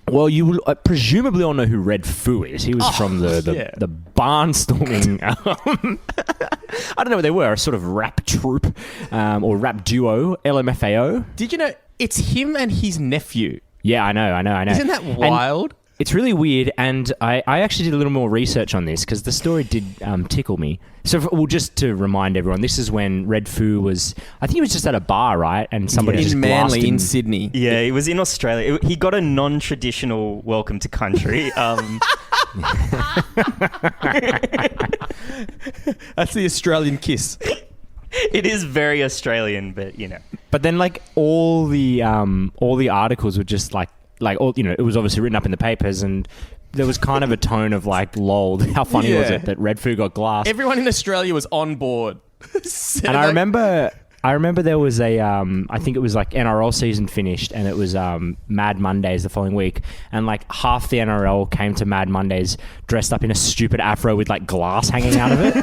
Well, you will presumably all know who Red Foo is. He was from the barnstorming. I don't know what they were, a sort of rap troupe or rap duo, LMFAO. Did you know it's him and his nephew? Yeah, I know. Isn't that wild? It's really weird, and I actually did a little more research on this because the story did tickle me. So, just to remind everyone, this is when Red Foo was, I think he was just at a bar, right? And somebody just in glassed Manly him. in Sydney. Yeah, it was in Australia. He got a non-traditional welcome to country. That's the Australian kiss. It is very Australian, but But then, all the articles were just it was obviously written up in the papers, and there was kind of a tone of lol. How funny was it that Red Foo got glassed? Everyone in Australia was on board. And I remember there was a I think it was NRL season finished, and it was Mad Mondays the following week, and half the NRL came to Mad Mondays dressed up in a stupid afro with glass hanging out of it.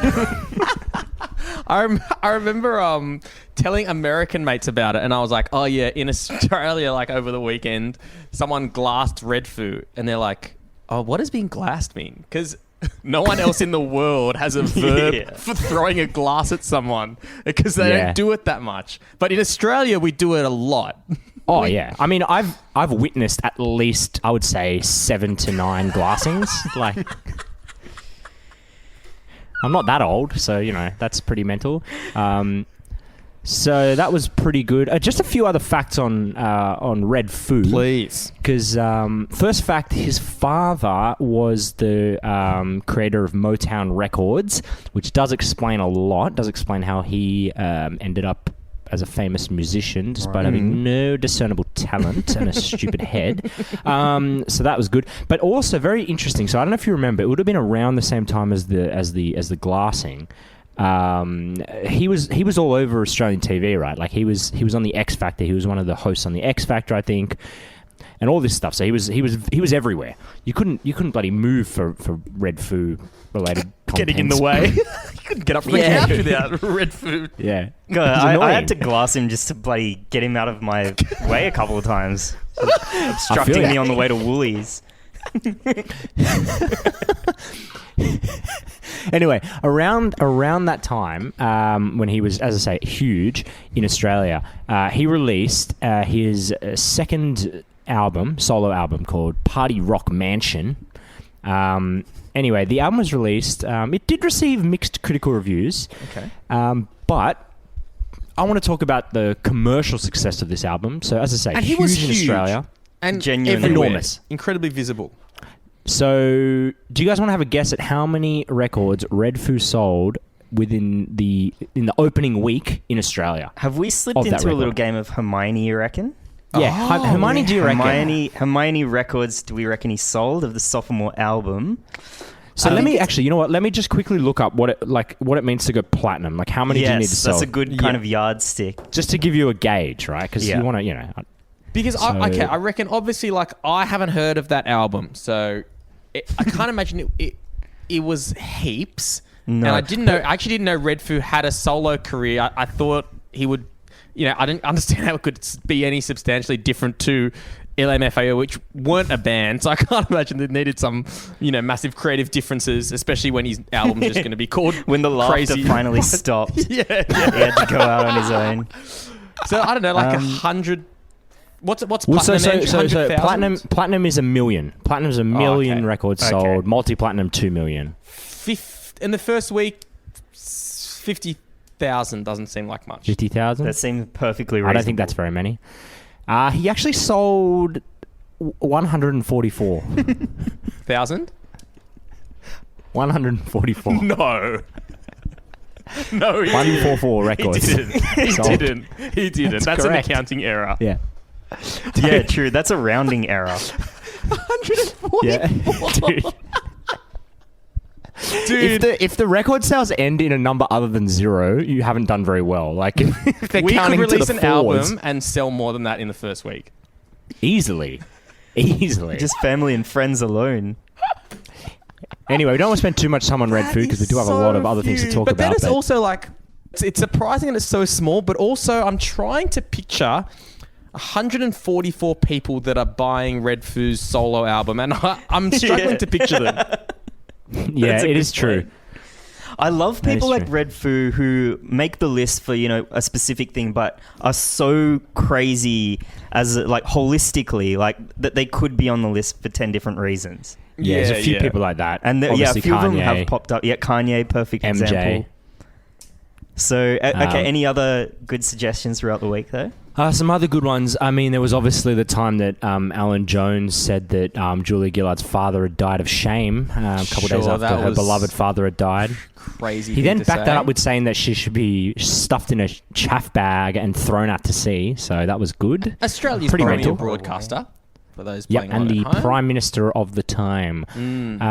I remember telling American mates about it, and I was like, oh yeah, in Australia, over the weekend, someone glassed Red Foo, and they're like, oh, what does being glassed mean? Because no one else in the world has a verb for throwing a glass at someone, because they don't do it that much. But in Australia, we do it a lot. Oh yeah, I mean, I've witnessed at least, I would say, 7 to 9 glassings. I'm not that old, so that's pretty mental. So that was pretty good. Just a few other facts on Red Foo, Please. Because first fact, his father was the creator of Motown Records, which does explain a lot. Does explain how he ended up as a famous musician, despite having no discernible talent and a stupid head. So that was good, but also very interesting. So I don't know if you remember, it would have been around the same time as the glassing. He was all over Australian TV, right? He was on the X Factor. He was one of the hosts on the X Factor, I think, and all this stuff. So he was everywhere. You couldn't bloody move for Red Foo related content. Getting in the way. You couldn't get up from the couch without Red Foo. Yeah. God, I had to glass him just to bloody get him out of my way a couple of times. Obstructing me on the way to Woolies. Anyway, around that time, when he was, as I say, huge in Australia, he released his second solo album called Party Rock Mansion. Anyway, the album was released. It did receive mixed critical reviews. Okay. But I want to talk about the commercial success of this album. So, as I say, And he was in huge. Australia. And Genuinely everywhere. enormous. Incredibly visible. So, do you guys want to have a guess at how many records Red Foo sold in the opening week in Australia? Have we slipped Of that into a little record. game of Hermione, you reckon? Yeah, Hermione, do you reckon? Hermione records, do we reckon he sold of the sophomore album? So let me actually, you know what? Let me just quickly look up what it means to go platinum. Like, how many do you need to sell? That's a good kind of yardstick. Just to give you a gauge, right? Because you want to, Because I reckon obviously like I haven't heard of that album, so I can't imagine it was heaps. No. And I actually didn't know Red Foo had a solo career. I thought he would, I didn't understand how it could be any substantially different to LMFAO, which weren't a band. So I can't imagine they needed some, massive creative differences, especially when his album's just going to be called When the laughter Crazy. finally stopped. Yeah. He had to go out on his own. So I don't know, like 100. What's Well, platinum? Andrew? so 100,000? platinum is 1 million. Platinum is 1 million okay. records Okay. sold. Multi-platinum 2 million. In the first week, 50,000 doesn't seem like much. 50,000. That seems perfectly reasonable. I don't think that's very many. He actually sold 144. 1,000? 144. No. No, he 144 records. didn't. He Sold. didn't. He didn't. That's an correct. accounting error. Yeah. Yeah, true. That's a rounding error. 140. Yeah. Dude, If the record sales end in a number other than 0, you haven't done very well. Like, if they're we could counting release to the an fours, album and sell more than that in the first week. easily. Just family and friends alone. Anyway, we don't want to spend too much time on Red Food because we do have a lot of other things to talk but about. Then it's also like, it's surprising that it's so small, but also I'm trying to picture 144 people that are buying Red Foo's solo album, and I'm struggling to picture them. yeah, That's a it good is true. point. I love That is people like true. Red Foo who make the list for, a specific thing, but are so crazy as like holistically, like that they could be on the list for 10 different reasons. Yeah, there's a few people like that. And a Obviously few of them Kanye, have popped up. Yeah, Kanye, perfect MJ. example. So, okay, any other good suggestions throughout the week though? Some other good ones. I mean, there was obviously the time that Alan Jones said that Julia Gillard's father had died of shame a couple days Sure, after that her was beloved father had died. Crazy. He thing then to backed say. that up with saying that she should be stuffed in a chaff bag and thrown out to sea. So that was good. Australia's Pretty probably mental. a broadcaster. For those Yep, playing and along the at home. Prime Minister of the time. Keeping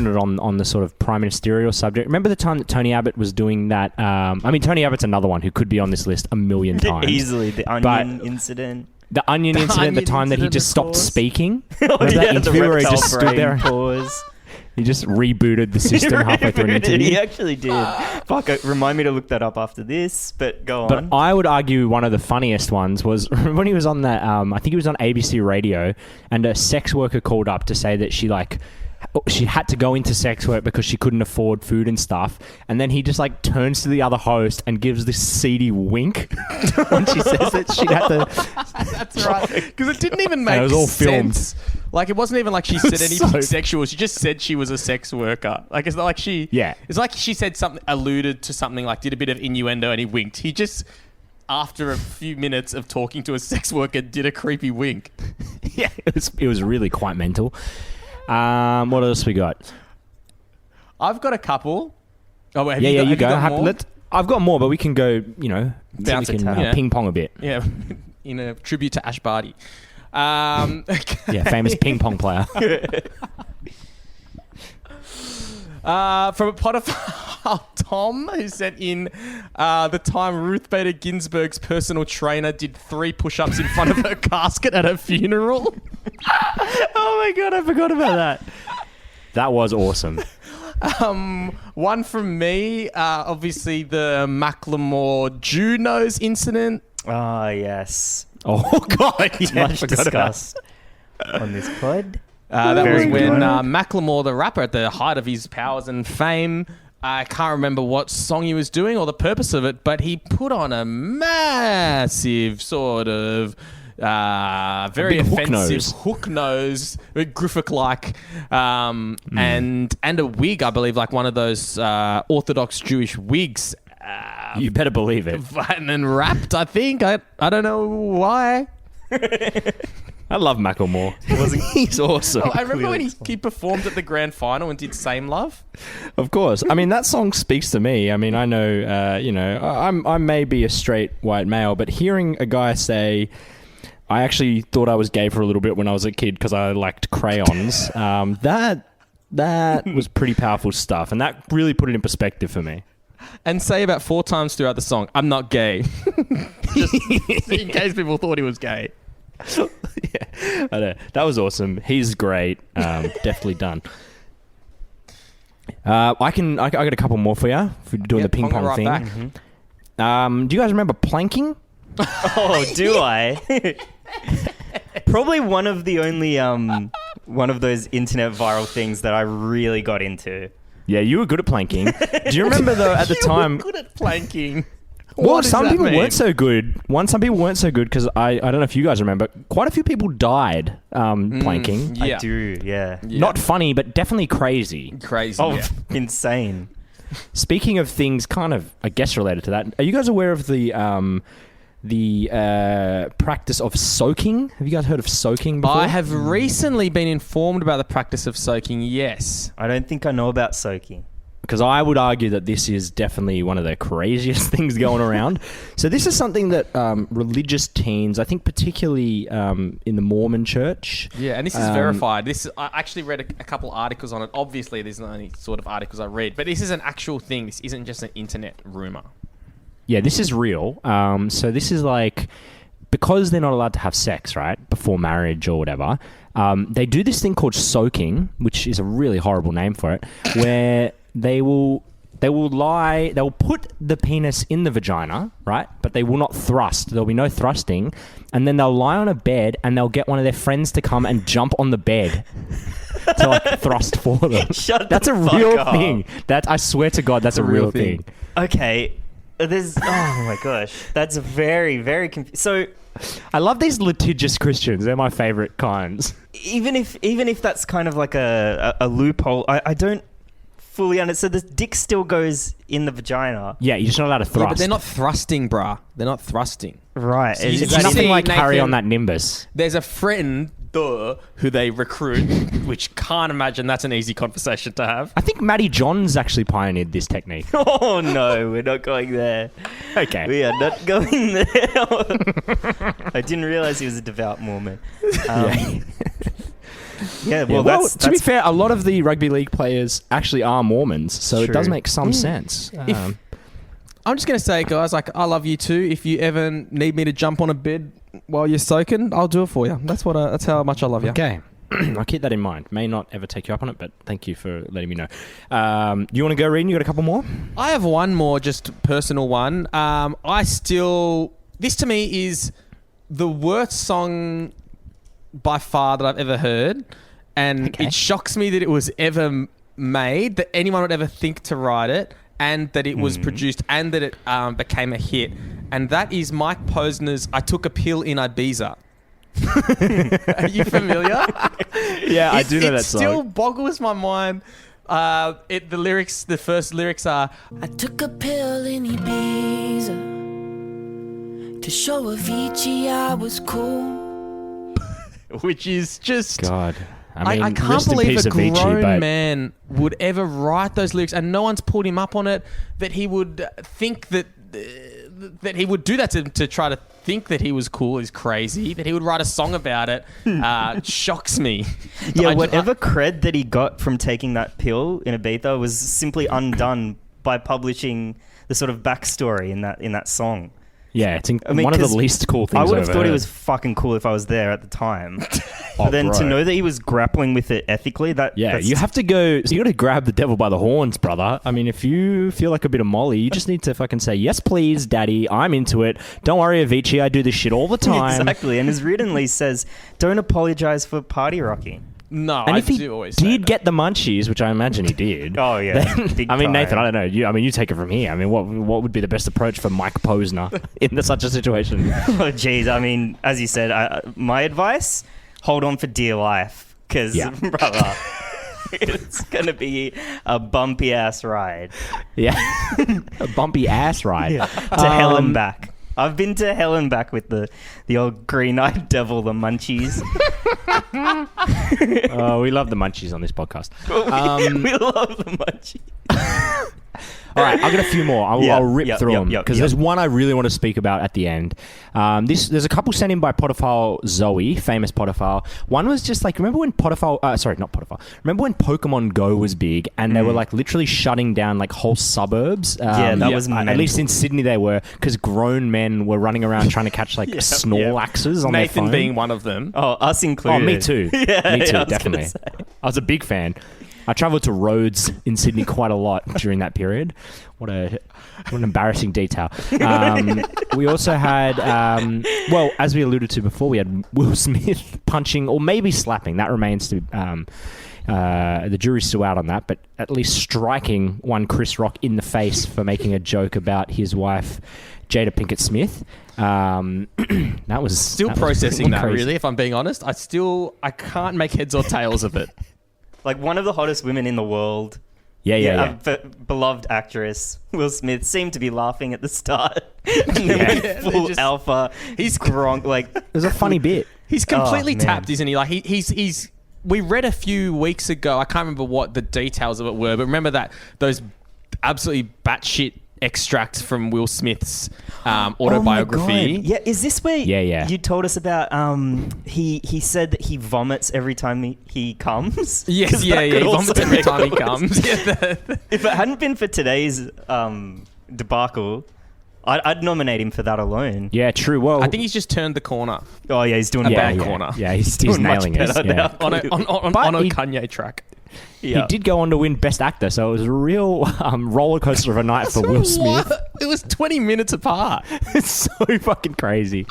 it on the sort of prime ministerial subject, remember the time that Tony Abbott was doing that? Tony Abbott's another one who could be on this list a million times. Easily, the onion incident. The onion incident, the Onion time that he incident, just of stopped course. speaking. Oh, Remember that the interview where he reptile just stood brain there? pause. He just rebooted the system halfway through an interview. He actually did. Fuck, remind me to look that up after this, but go But on. I would argue one of the funniest ones was when he was on that. I think he was on ABC Radio, and a sex worker called up to say that she had to go into sex work because she couldn't afford food and stuff. And then he just turns to the other host and gives this seedy wink when she says that she'd have to. That's right. Because it didn't even make it was all filmed. sense. Like, it wasn't even like she said anything so- sexual. She just said she was a sex worker. Like, it's not like she... Yeah. It's like she said something, alluded to something, like did a bit of innuendo and he winked. He just, after a few minutes of talking to a sex worker, did a creepy wink. Yeah, it was really quite mental. What else we got? I've got a couple. Oh, wait, You go. got more? I've got more, but we can go. Bounce we it, can yeah. ping pong a bit. Yeah, in a tribute to Ash Barty. Yeah, famous ping pong player. From a Potiphar Tom, who sent in the time Ruth Bader Ginsburg's personal trainer did 3 push-ups in front of her casket at her funeral. Oh my god, I forgot about that. That was awesome. One from me, obviously the Macklemore Junos incident. Ah, yes. Oh god, yeah, Much discussed on this pod. That Very was when good. Macklemore, the rapper, at the height of his powers and fame, I can't remember what song he was doing or the purpose of it, but he put on a massive sort of very big offensive hook nose, very Griffith-like, and a wig, I believe, like one of those Orthodox Jewish wigs. You better believe it. And then rapped, I think. I don't know why. I love Macklemore. He's awesome. Oh, I remember when he performed at the grand final and did Same Love. Of course. I mean, that song speaks to me. I mean, I know, I may be a straight white male, but hearing a guy say, I actually thought I was gay for a little bit when I was a kid because I liked crayons, that was pretty powerful stuff. And that really put it in perspective for me. And say about 4 times throughout the song, I'm not gay. Just in case people thought he was gay. Yeah, I know. That was awesome. He's great. Definitely done. I got a couple more for you for doing the ping pong thing. Mm-hmm. Do you guys remember planking? Oh, do I? Probably one of the only one of those internet viral things that I really got into. Yeah, you were good at planking. Do you remember though at the time? You were good at planking. Well, some people weren't so good. Some people weren't so good because I don't know if you guys remember. Quite a few people died planking. Yeah. I do. Yeah. Not funny, but definitely crazy. Crazy. Oh, yeah. Insane. Speaking of things, kind of I guess related to that. Are you guys aware of the practice of soaking? Have you guys heard of soaking before? I have recently been informed about the practice of soaking. Yes. I don't think I know about soaking. Because I would argue that this is definitely one of the craziest things going around. So this is something that religious teens, I think particularly in the Mormon church. Yeah, and this is verified. I actually read a couple articles on it. Obviously, there's not any sort of articles I read, but this is an actual thing. This isn't just an internet rumor. Yeah, this is real. So this is like, because they're not allowed to have sex, right, before marriage or whatever, they do this thing called soaking, which is a really horrible name for it, where they will put the penis in the vagina, right? But they will not thrust. There'll be no thrusting. And then they'll lie on a bed and they'll get one of their friends to come and jump on the bed to like thrust for them. That's a real thing. I swear to God, that's a real thing. Okay. There's oh my gosh. That's very, very so I love these litigious Christians. They're my favorite kinds. Even if that's kind of like a loophole, I don't fully understand. So the dick still goes in the vagina. Yeah, you're just not allowed to thrust. Yeah, but they're not thrusting, bruh. They're not thrusting. Right. So it's nothing like Nathan, Harry on that Nimbus. There's a friend who they recruit, which can't imagine that's an easy conversation to have. I think Matty Johns actually pioneered this technique. Oh no, we're not going there. Okay. We are not going there. I didn't realize he was a devout Mormon. Yeah, well, to be fair, a lot of the rugby league players actually are Mormons, so it does make some sense. I'm just going to say, guys, like, I love you too. If you ever need me to jump on a bed while you're soaking, I'll do it for you. That's how much I love you. Okay. I'll keep that in mind. May not ever take you up on it, but thank you for letting me know. You want to go, Reed? You got a couple more? I have one more, just personal one. This to me is the worst song by far that I've ever heard, and it shocks me that it was ever made, that anyone would ever think to write it, and that it was produced, and that it became a hit, and that is Mike Posner's "I Took a Pill in Ibiza." Are you familiar? Yeah, I do know that song. It still boggles my mind. The first lyrics are, I took a pill in Ibiza to show Avicii I was cool. Which is just... God. I mean, I can't believe a grown Avicii, man would ever write those lyrics, and no one's pulled him up on it, that he would think that he would do that to try to think that he was cool is crazy. That he would write a song about it shocks me. Yeah, whatever cred that he got from taking that pill in Ibiza was simply undone by publishing the sort of backstory in that song. Yeah, it's one of the least cool things I would have I've thought heard. it was fucking cool if I was there at the time. But then to know that he was grappling with it ethically, you have to go. So you got to grab the devil by the horns, brother. I mean, if you feel like a bit of Molly, you just need to fucking say, "Yes, please, Daddy. I'm into it. Don't worry, Avicii. I do this shit all the time." Exactly. And as Riordan says, "Don't apologize for party rocking." No, And I if he do always say did that. get the munchies, which I imagine he did. Oh, yeah. then- Big I mean, Nathan, time. I don't know. You take it from here. I mean, what would be the best approach for Mike Posner in such a situation? Oh, geez. I mean, as you said, my advice, hold on for dear life. Because, Yeah. brother, it's going to be a bumpy-ass ride. Yeah, a bumpy ass ride. To hell and back. I've been to hell and back with the old green-eyed devil, the munchies. Oh, we love the munchies on this podcast. We love the munchies. All right, I've got a few more. I'll rip through them because there's one I really want to speak about at the end. There's a couple sent in by Potophile Zoe, famous Potophile. One was just like, remember when Remember when Pokemon Go was big and they were like literally shutting down like whole suburbs? That was at least mental. in Sydney they were, because grown men were running around trying to catch like Snorlaxes on their Nathan phone. being one of them. Oh, us included. Oh, me too. Me too, I was gonna definitely. say. I was a big fan. I travelled to Rhodes in Sydney quite a lot during that period. What an embarrassing detail. We also had, well, as we alluded to before, we had Will Smith punching or maybe slapping. That remains to the jury's still out on that, but at least striking one Chris Rock in the face for making a joke about his wife, Jada Pinkett Smith. That was Still that was processing that, crazy. really, if I'm being honest. I can't make heads or tails of it. Like one of the hottest women in the world. Yeah. A beloved actress, Will Smith, seemed to be laughing at the start. And then went full alpha. He's Gronk. Like, It was a funny bit. He's completely man. tapped, isn't he? Like he's. We read a few weeks ago. I can't remember what the details of it were, but remember those absolutely batshit extracts from Will Smith's autobiography. Oh my God. Yeah, is this where Yeah. you told us about he said that he vomits every time he comes? Yes, 'Cause that he could also vomits every make time he it comes. Yeah, If it hadn't been for today's debacle, I'd nominate him for that alone. Yeah, true. Well, I think he's just turned the corner Oh yeah, he's doing bad bad. corner. Yeah, he's Doing much nailing it. better Yeah. now. on a But he- Kanye track. He did go on to win Best Actor, so it was a real roller coaster of a night for Will Smith. What? It was 20 minutes apart. It's so fucking crazy.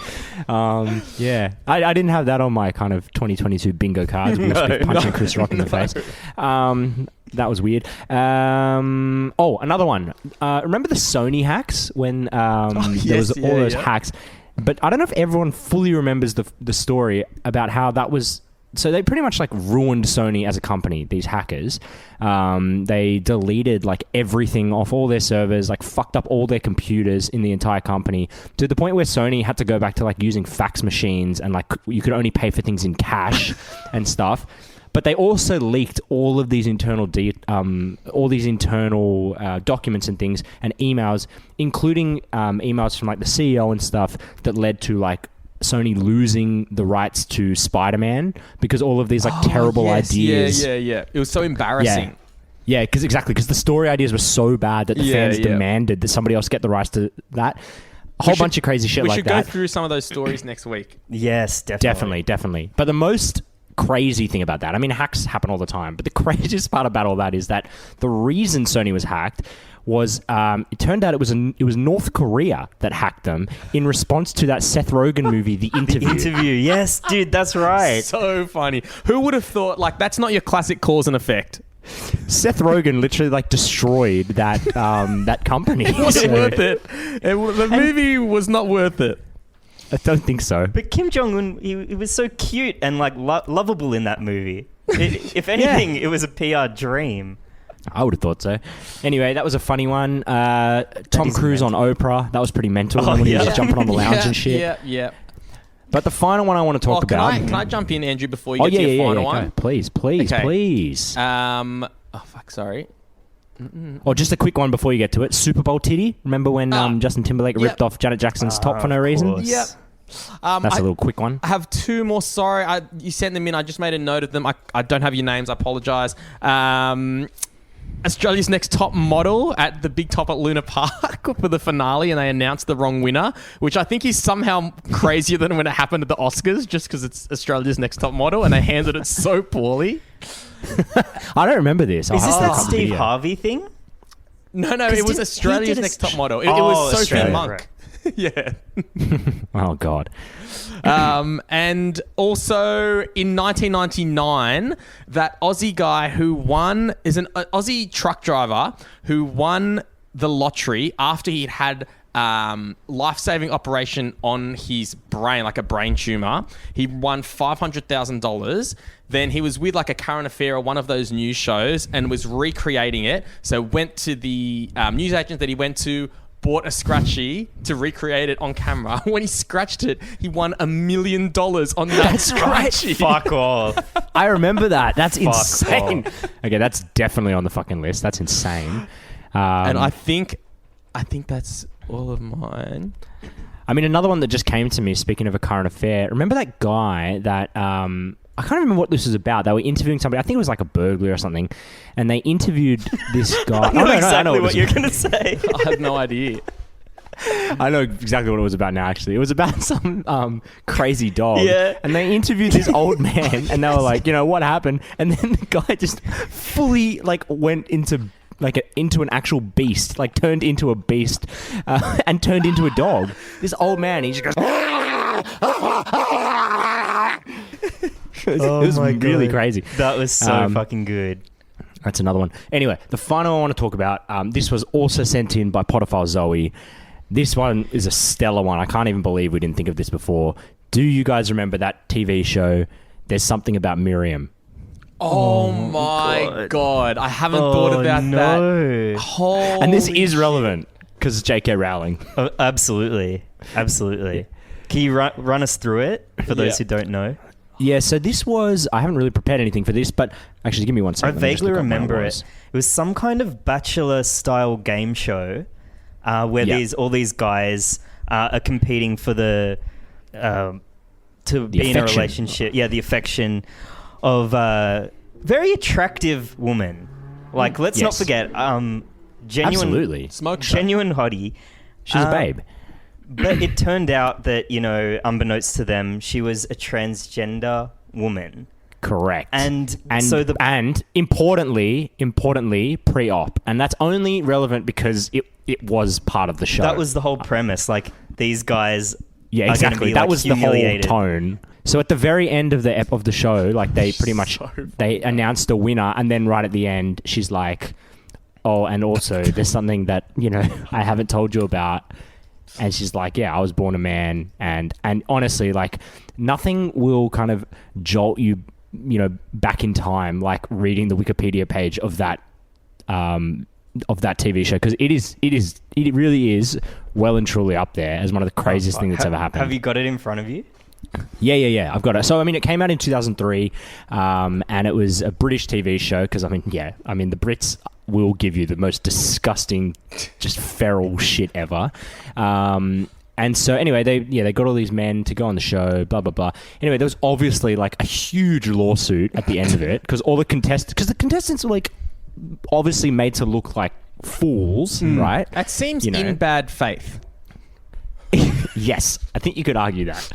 Yeah, I didn't have that on my kind of 2022 bingo cards. Will Smith punching Chris Rock in the face. That was weird. Another one. Remember the Sony hacks when there was all those hacks? But I don't know if everyone fully remembers the story about how that was. So they pretty much like ruined Sony as a company, these hackers. They deleted like everything off all their servers, like fucked up all their computers in the entire company to the point where Sony had to go back to like using fax machines and like you could only pay for things in cash and stuff. But they also leaked all of these internal documents and things and emails, including emails from like the CEO and stuff that led to like Sony losing the rights to Spider-Man because all of these like terrible ideas. Yeah. It was so embarrassing. Yeah, because the story ideas were so bad that the fans demanded that somebody else get the rights to that. A whole bunch of crazy shit like that. We should go through some of those stories next week. Yes, Definitely. But the most crazy thing about that, I mean, hacks happen all the time, but the craziest part about all that is that the reason Sony was hacked was it turned out it was North Korea that hacked them in response to that Seth Rogen movie, The Interview. The Interview. Yes, dude, that's right. So funny. Who would have thought, like, that's not your classic cause and effect? Seth Rogen literally like destroyed that that company. It wasn't worth it. The movie was not worth it. I don't think so. But Kim Jong-un, he was so cute and like lovable in that movie. If anything, it was a PR dream. I would have thought so. Anyway, that was a funny one. Tom Cruise on Oprah. That was pretty mental when he was jumping on the lounge and shit. Yeah. But the final one I want to talk about. Can I jump in, Andrew, before you get to your final one? Go. Please. Okay. Sorry. Or just a quick one before you get to it. Super Bowl titty. Remember when Justin Timberlake ripped off Janet Jackson's top for no reason? course. Yep. That's a little quick one. I have two more. Sorry, you sent them in. I just made a note of them. I don't have your names. I apologise. Australia's Next Top Model at the Big Top at Luna Park for the finale, and they announced the wrong winner, which I think is somehow crazier than when it happened at the Oscars, just because it's Australia's Next Top Model, and they handled it so poorly. I don't remember this. Is this that I'll Steve Harvey thing? No, it was Australia's Next Top Model. It was Sophie Australia, Monk. right. Yeah. Oh God. And also in 1999, that Aussie guy who won is an Aussie truck driver who won the lottery after he'd had life-saving operation on his brain, like a brain tumor. He won $500,000. Then he was with like a current affair or one of those news shows and was recreating it. So went to the news agent that he went to, bought a scratchy to recreate it on camera. When he scratched it, he won $1 million on that scratchy. Fuck off. I remember that. That's insane. off. Okay, that's definitely on the fucking list. That's insane. And I think that's all of mine. I mean, another one that just came to me, speaking of a current affair, remember that guy that, I can't remember what this was about. They were interviewing somebody, I think it was like a burglar or something, and they interviewed this guy. I know what you're going to say. I have no idea. I know exactly what it was about now, actually. It was about some crazy dog. Yeah. And they interviewed this old man, and they were like, what happened? And then the guy just fully, went into an actual beast, turned into a beast and turned into a dog. This old man, he just goes... it was really crazy. That was so fucking good. That's another one. Anyway, the final one I want to talk about, this was also sent in by Potophile Zoe. This one is a stellar one. I can't even believe we didn't think of this before. Do you guys remember that TV show, There's Something About Miriam? Oh my God. I haven't thought about that. Holy and this is relevant because it's J.K. Rowling. Oh, absolutely. Can you run us through it for those who don't know? Yeah, so this was... I haven't really prepared anything for this, but actually give me one second. I vaguely remember it. It was some kind of Bachelor-style game show where all these guys are competing for to be in a relationship. Yeah, the affection of a very attractive woman. Let's not forget, genuine... Absolutely. Smoke shop. Genuine hottie. She's a babe. But it turned out that, unbeknownst to them, she was a transgender woman. Correct. And importantly, pre-op. And that's only relevant because it was part of the show. That was the whole premise. These guys Yeah, exactly. Be, that was the whole humiliated. tone. So at the very end of the show, they pretty much they announced a winner, and then right at the end, she's like, "Oh, and also there's something that I haven't told you about." And she's like, "Yeah, I was born a man," and honestly, nothing will kind of jolt you, back in time like reading the Wikipedia page of that TV show, because it really is well and truly up there as one of the craziest things that's ever happened. Have you got it in front of you? Yeah, I've got it. So, it came out in 2003, and it was a British TV show, because, the Brits will give you the most disgusting, just feral shit ever. And so, anyway, they got all these men to go on the show, blah, blah, blah. Anyway, there was obviously, a huge lawsuit at the end of it, because the contestants were, obviously made to look like fools, right? That seems in bad faith. Yes, I think you could argue that.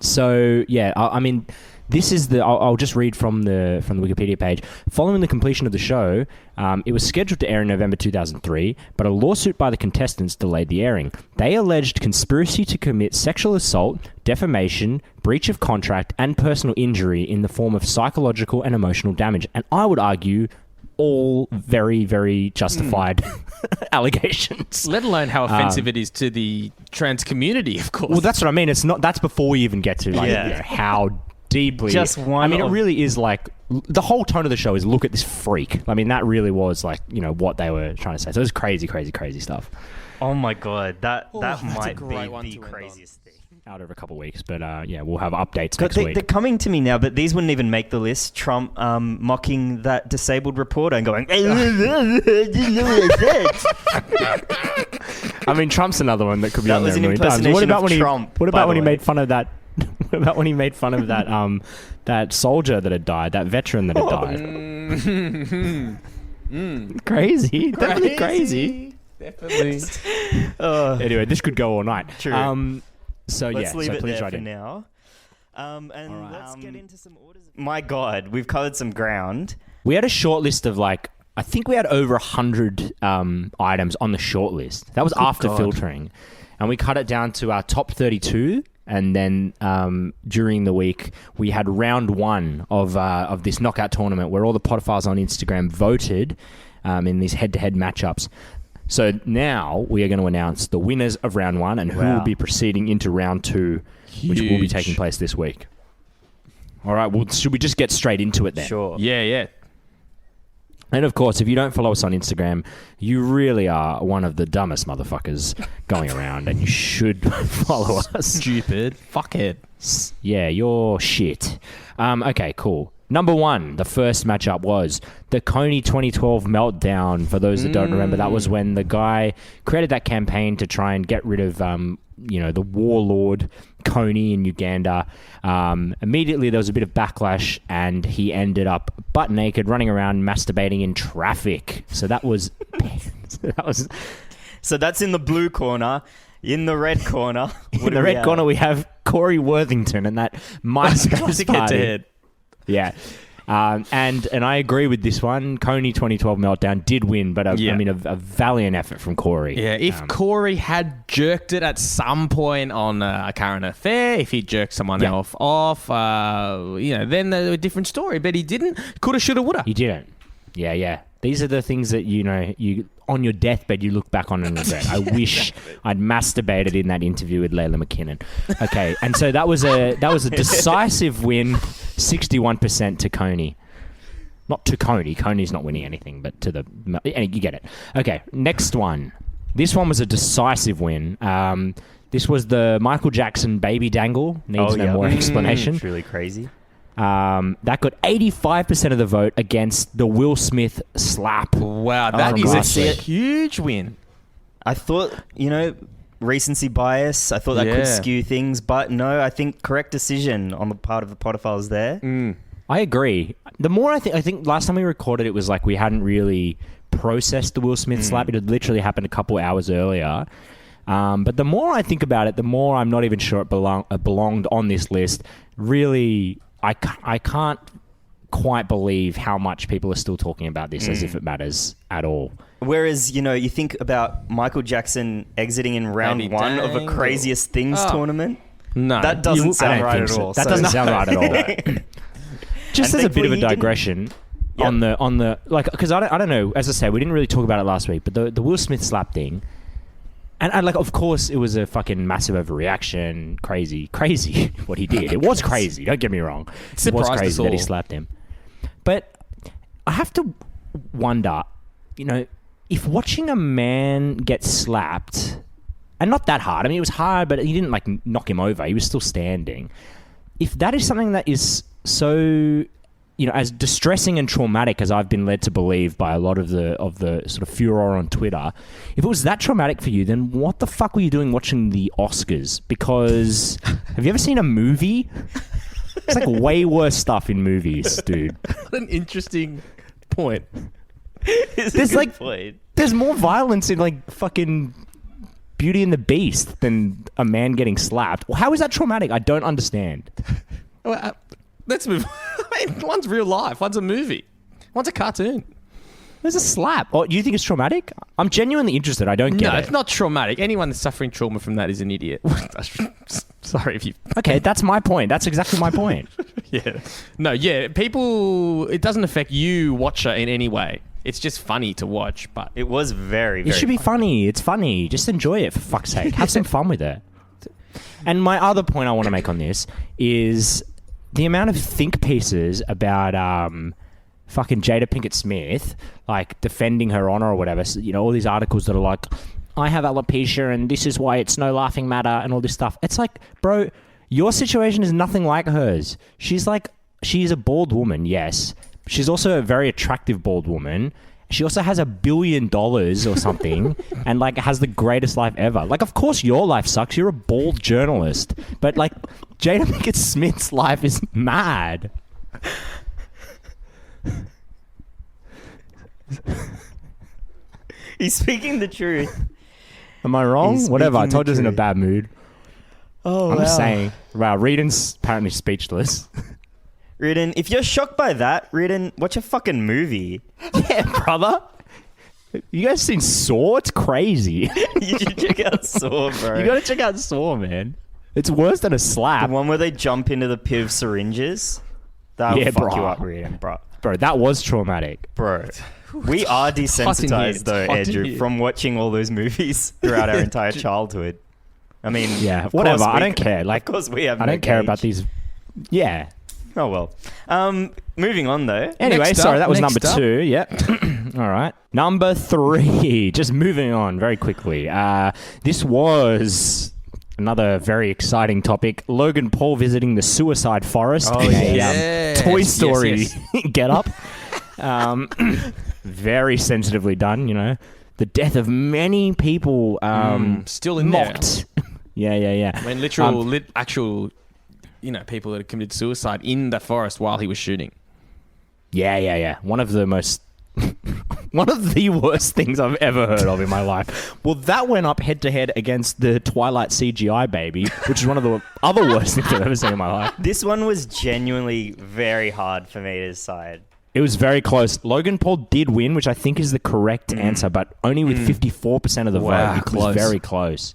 So yeah, this is I'll just read from the Wikipedia page. Following the completion of the show, it was scheduled to air in November 2003, but a lawsuit by the contestants delayed the airing. They alleged conspiracy to commit sexual assault, defamation, breach of contract, and personal injury in the form of psychological and emotional damage. And I would argue all very, very justified allegations. Let alone how offensive it is to the trans community, of course. Well, that's what I mean. It's not. That's before we even get to how deeply. Just one. It really is the whole tone of the show is look at this freak. That really was what they were trying to say. So it was crazy, crazy, crazy stuff. Oh my God, that might be one the to end craziest thing. Out over a couple of weeks, but we'll have updates next week. They're coming to me now, but these wouldn't even make the list. Trump mocking that disabled reporter and going, Trump's another one that could be That on was there an a million times. impersonation of Trump, What about by when the he way. made fun of that? What about when he made fun of that that soldier that had died, that veteran that had died? Crazy, definitely crazy. Definitely. Anyway, this could go all night. True. Let's leave it please there write for in. now. Let's get into some orders. My God, we've covered some ground. We had a short list of I think we had over 100 items on the short list. That was after filtering. and we cut it down to our top 32. And then during the week, we had round 1 of this knockout tournament where all the podophiles on Instagram voted in these head-to-head matchups. So now we are going to announce the winners of round 1 and who will be proceeding into round 2, which will be taking place this week. All right, well, should we just get straight into it then? Sure. Yeah. And of course, if you don't follow us on Instagram, you really are one of the dumbest motherfuckers going around, and you should follow us. Stupid. Fuckhead. Yeah, you're shit. Okay, cool. Number 1, the first matchup was the Coney 2012 meltdown. For those that don't remember, that was when the guy created that campaign to try and get rid of, the warlord Coney in Uganda. Immediately, there was a bit of backlash, and he ended up butt naked, running around, masturbating in traffic. So that was... So that's in the blue corner. In the red corner... In the red corner, we have Corey Worthington and that MySpace party. Head-to-head. Yeah. And I agree with this one. Coney 2012 meltdown did win, but a valiant effort from Corey. Yeah, if Corey had jerked it at some point on a current affair, if he jerked someone else off, then a different story. But he didn't. Coulda, shoulda, woulda. He didn't. Yeah. These are the things that, you on your deathbed, you look back on and regret. I wish I'd masturbated in that interview with Layla McKinnon. Okay, and so that was a decisive win, 61% to Coney. Not to Coney. Coney's not winning anything, but to the... You get it. Okay, next one. This one was a decisive win. This was the Michael Jackson baby dangle. Needs no more explanation. It's really crazy. That got 85% of the vote against the Will Smith slap. Wow, that is a huge win. I thought, recency bias. I thought that could skew things, but no, I think correct decision on the part of the podophiles there. I agree. The more I think last time we recorded it was like we hadn't really processed the Will Smith slap. It had literally happened a couple hours earlier. But the more I think about it, the more I'm not even sure it belonged on this list. Really... I can't quite believe how much people are still talking about this as if it matters at all. Whereas, you think about Michael Jackson exiting in round 1 of a Craziest Things tournament. No. That doesn't sound right at all. That doesn't sound right at all. Just as a bit of a digression on the because I don't know, as I say, we didn't really talk about it last week, but the Will Smith slap thing, and of course, it was a fucking massive overreaction. Crazy what he did. It was crazy. Don't get me wrong. It was crazy that he slapped him. But I have to wonder, if watching a man get slapped, and not that hard. I mean, it was hard, but he didn't knock him over. He was still standing. If that is something that is so, as distressing and traumatic as I've been led to believe by a lot of the sort of furor on Twitter, if it was that traumatic for you, then what the fuck were you doing watching the Oscars? Because have you ever seen a movie? It's like way worse stuff in movies, dude. What an interesting point. There's more violence in fucking Beauty and the Beast than a man getting slapped. Well, how is that traumatic? I don't understand. Well, let's move. I mean, one's real life. One's a movie. One's a cartoon. There's a slap. Oh, do you think it's traumatic? I'm genuinely interested. I don't get it. No, it's not traumatic. Anyone that's suffering trauma from that is an idiot. Sorry if you... Okay, that's my point. That's exactly my point. Yeah. No, yeah. People... It doesn't affect you, watcher, in any way. It's just funny to watch, but... It was very, very It should be funny. It's funny. Just enjoy it, for fuck's sake. Have some fun with it. And my other point I want to make on this is the amount of think pieces about fucking Jada Pinkett Smith, defending her honor or whatever. So, all these articles that are like, I have alopecia and this is why it's no laughing matter and all this stuff. It's like, bro, your situation is nothing like hers. She's a bald woman, yes. She's also a very attractive bald woman. She also has $1 billion or something and has the greatest life ever. Of course your life sucks. You're a bald journalist. But Jada Pinkett Smith's life is mad. He's speaking the truth. Am I wrong? Whatever. I told you I was in a bad mood. Oh, I'm just saying. Wow, Riordan's apparently speechless. Riordan, if you're shocked by that, Riordan, watch a fucking movie. Yeah, brother. You guys seen Saw? It's crazy. You should check out Saw, bro. You gotta check out Saw, man. It's worse than a slap. The one where they jump into the pit of syringes. That'll fuck you up, Riordan, bro. Bro, that was traumatic. Bro. We are desensitized, though, Andrew, from watching all those movies throughout our entire childhood. I mean, yeah, whatever. I don't care. Like, of course, we have. I don't care about these. Yeah. Oh well. Moving on though. Anyway, sorry, that was number 2. Yep. All right. Number 3. Just moving on very quickly. This was another very exciting topic. Logan Paul visiting the suicide forest in a Toy Story get up. Very sensitively done, you know. The death of many people still in mocked. Yeah. I mean, actual, you know, people that had committed suicide in the forest while he was shooting. Yeah. One of the worst things I've ever heard of in my life. Well, that went up head-to-head against the Twilight CGI baby, which is one of the other worst things I've ever seen in my life. This one was genuinely very hard for me to decide. It was very close. Logan Paul did win, which I think is the correct answer, but only with 54% of the vote. It was very close.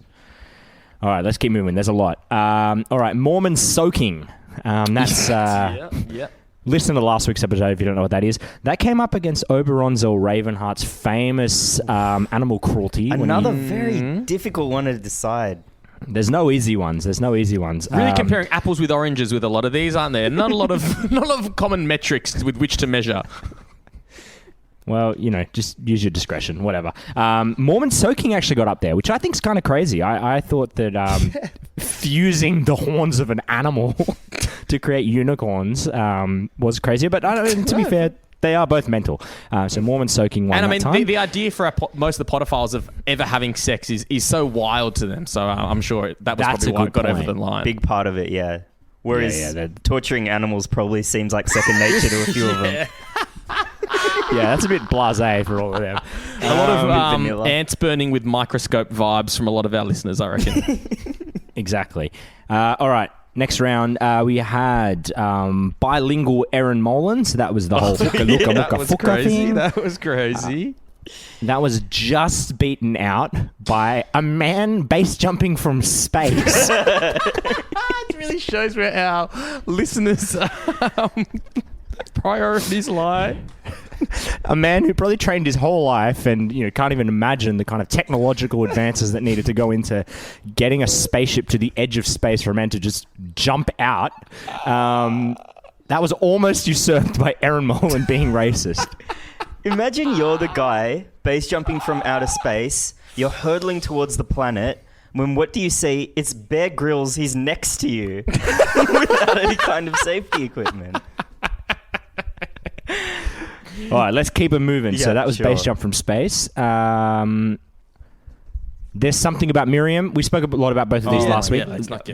All right, let's keep moving. There's a lot. All right, Mormon soaking. That's... Listen to last week's episode if you don't know what that is. That came up against Oberon's or Ravenheart's famous animal cruelty. Another very difficult one to decide. There's no easy ones. Really comparing apples with oranges with a lot of these, aren't there? Not a lot of common metrics with which to measure. Well, you know, just use your discretion, whatever. Mormon soaking actually got up there, which I think is kind of crazy. I thought that fusing the horns of an animal to create unicorns was crazy. But to be fair, they are both mental. So Mormon soaking won. And I mean, the time. idea for most of the pedophiles of ever having sex is so wild to them. So I'm sure that was probably why it got over the line. Big part of it, yeah. Whereas torturing animals probably seems like second nature to a few of them. Yeah, that's a bit blasé for all of them. A lot of ants burning with microscope vibes from a lot of our listeners, I reckon. Exactly. All right. Next round, we had bilingual Erin Molan. So that was the whole fuka thing. That was crazy. That was just beaten out by a man base jumping from space. It really shows where our listeners' priorities lie. A man who probably trained his whole life and, you know, can't even imagine the kind of technological advances that needed to go into getting a spaceship to the edge of space for a man to just jump out. That was almost usurped by Erin Molan being racist. Imagine you're the guy base jumping from outer space. You're hurtling towards the planet. When what do you see? It's Bear Grylls. He's next to you without any kind of safety equipment. All right, let's keep it moving. Yeah, so that was base jump from space. There's something about Miriam. We spoke a lot about both of these last week.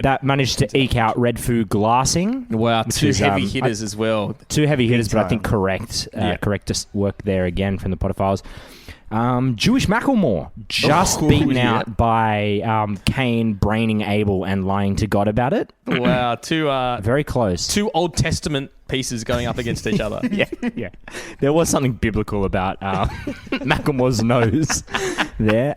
That managed to eke out Red Foo glassing. Wow, two heavy hitters as well. Two heavy hitters, but I think correct work there again from the Potophiles. Jewish Macklemore just beaten out by Cain braining Abel and lying to God about it. Wow, very close. Two Old Testament pieces going up against each other. Yeah. There was something biblical about Macklemore's nose there.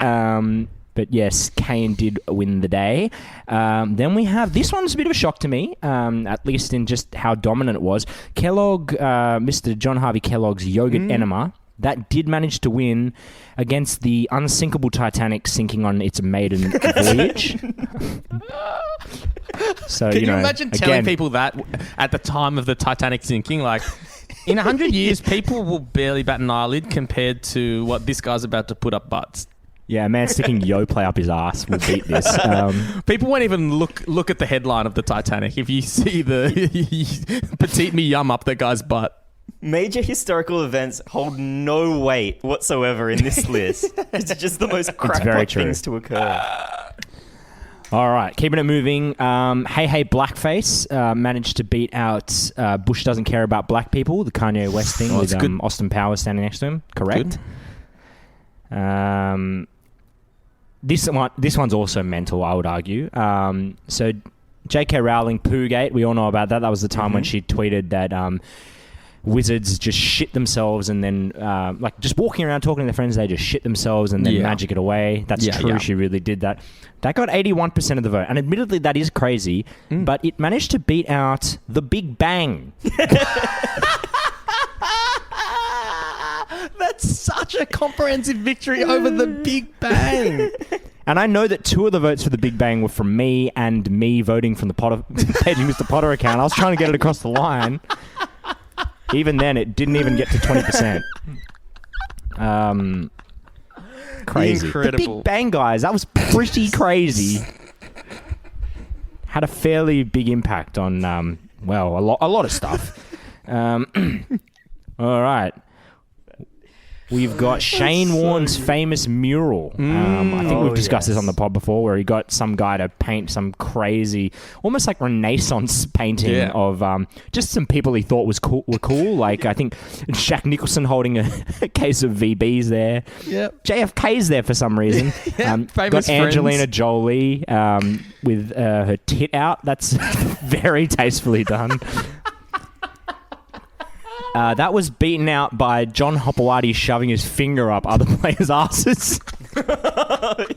But yes, Cain did win the day. Then we have, this one's a bit of a shock to me, at least in just how dominant it was. Kellogg, Mr. John Harvey Kellogg's yogurt enema, that did manage to win against the unsinkable Titanic sinking on its maiden voyage. So, Can you imagine telling people that at the time of the Titanic sinking? Like, in 100 years, people will barely bat an eyelid compared to what this guy's about to put up butts. Yeah, a man sticking Yoplait up his ass will beat this. People won't even look at the headline of the Titanic if you see the petite me yum up that guy's butt. Major historical events hold no weight whatsoever in this list. It's just the most crackpot things to occur. All right, keeping it moving. Hey Blackface managed to beat out Bush Doesn't Care About Black People, the Kanye West thing with Austin Powers standing next to him. Correct. This one's also mental, I would argue. So J.K. Rowling, Poogate, we all know about that. That was the time when she tweeted that wizards just shit themselves and then like just walking around talking to their friends, they just shit themselves and then magic it away. That's true. Yeah. She really did that. That got 81% of the vote, and admittedly that is crazy, but it managed to beat out the Big Bang. That's such a comprehensive victory over the Big Bang. And I know that 2 of the votes for the Big Bang were from me and me voting from the Paging Mr. Potter account. I was trying to get it across the line. Even then, it didn't even get to 20%. Crazy. Incredible. The Big Bang, guys, that was pretty crazy. Had a fairly big impact on, a lot of stuff. All right. We've got Shane Warne's famous mural. I think we've discussed this on the pod before, where he got some guy to paint some crazy, almost like Renaissance painting of just some people he thought were cool. Like I think Jack Nicholson holding a case of VBs there. Yep. JFK's there for some reason. Got Angelina Jolie with her tit out. That's very tastefully done. That was beaten out by John Hopewadi shoving his finger up other players' asses.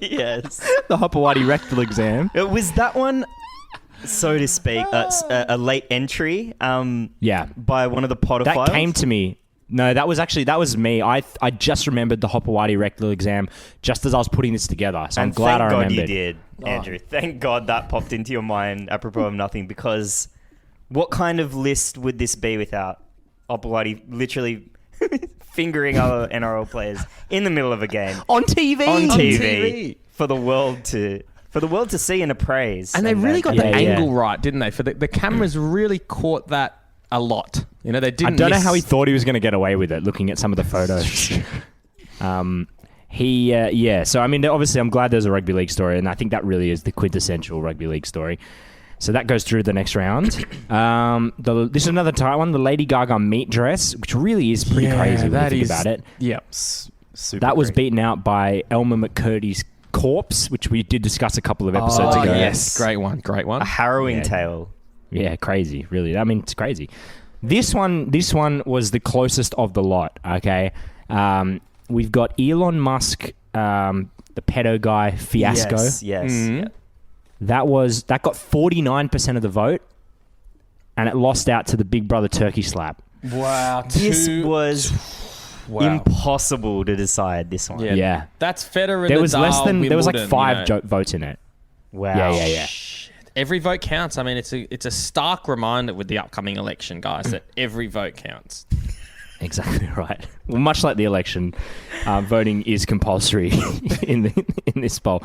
Yes. The Hopewadi rectal exam. Was that one, so to speak, a late entry by one of the Potter that files? Came to me. No, that was me. I just remembered the Hopewadi rectal exam just as I was putting this together. So I'm glad I remembered. Thank God you did, Andrew. Thank God that popped into your mind apropos of nothing, because what kind of list would this be without Hopewadi literally fingering other NRL players in the middle of a game on TV for the world to see and appraise. And they really got the angle right, didn't they? For the cameras really caught that a lot. You know, they didn't. I don't know how he thought he was going to get away with it. Looking at some of the photos, So I mean, obviously, I'm glad there's a rugby league story, and I think that really is the quintessential rugby league story. So that goes through the next round. This is another tight one, the Lady Gaga meat dress, which really is pretty crazy when you think about it. Yep. That was beaten out by Elmer McCurdy's corpse, which we did discuss a couple of episodes ago. Yes, great one. A harrowing tale. Yeah, crazy, really. I mean, it's crazy. This one was the closest of the lot, okay? We've got Elon Musk, the pedo guy fiasco. Yes. Mm-hmm. Yeah. That got 49% of the vote, and it lost out to the Big Brother turkey slap. Wow. This was impossible to decide, this one. Yeah. That's Federer. There was like 5 votes in it. Wow. Yeah. Every vote counts. I mean, it's a stark reminder with the upcoming election, guys, that every vote counts. Exactly right. Well, much like the election, voting is compulsory in this poll.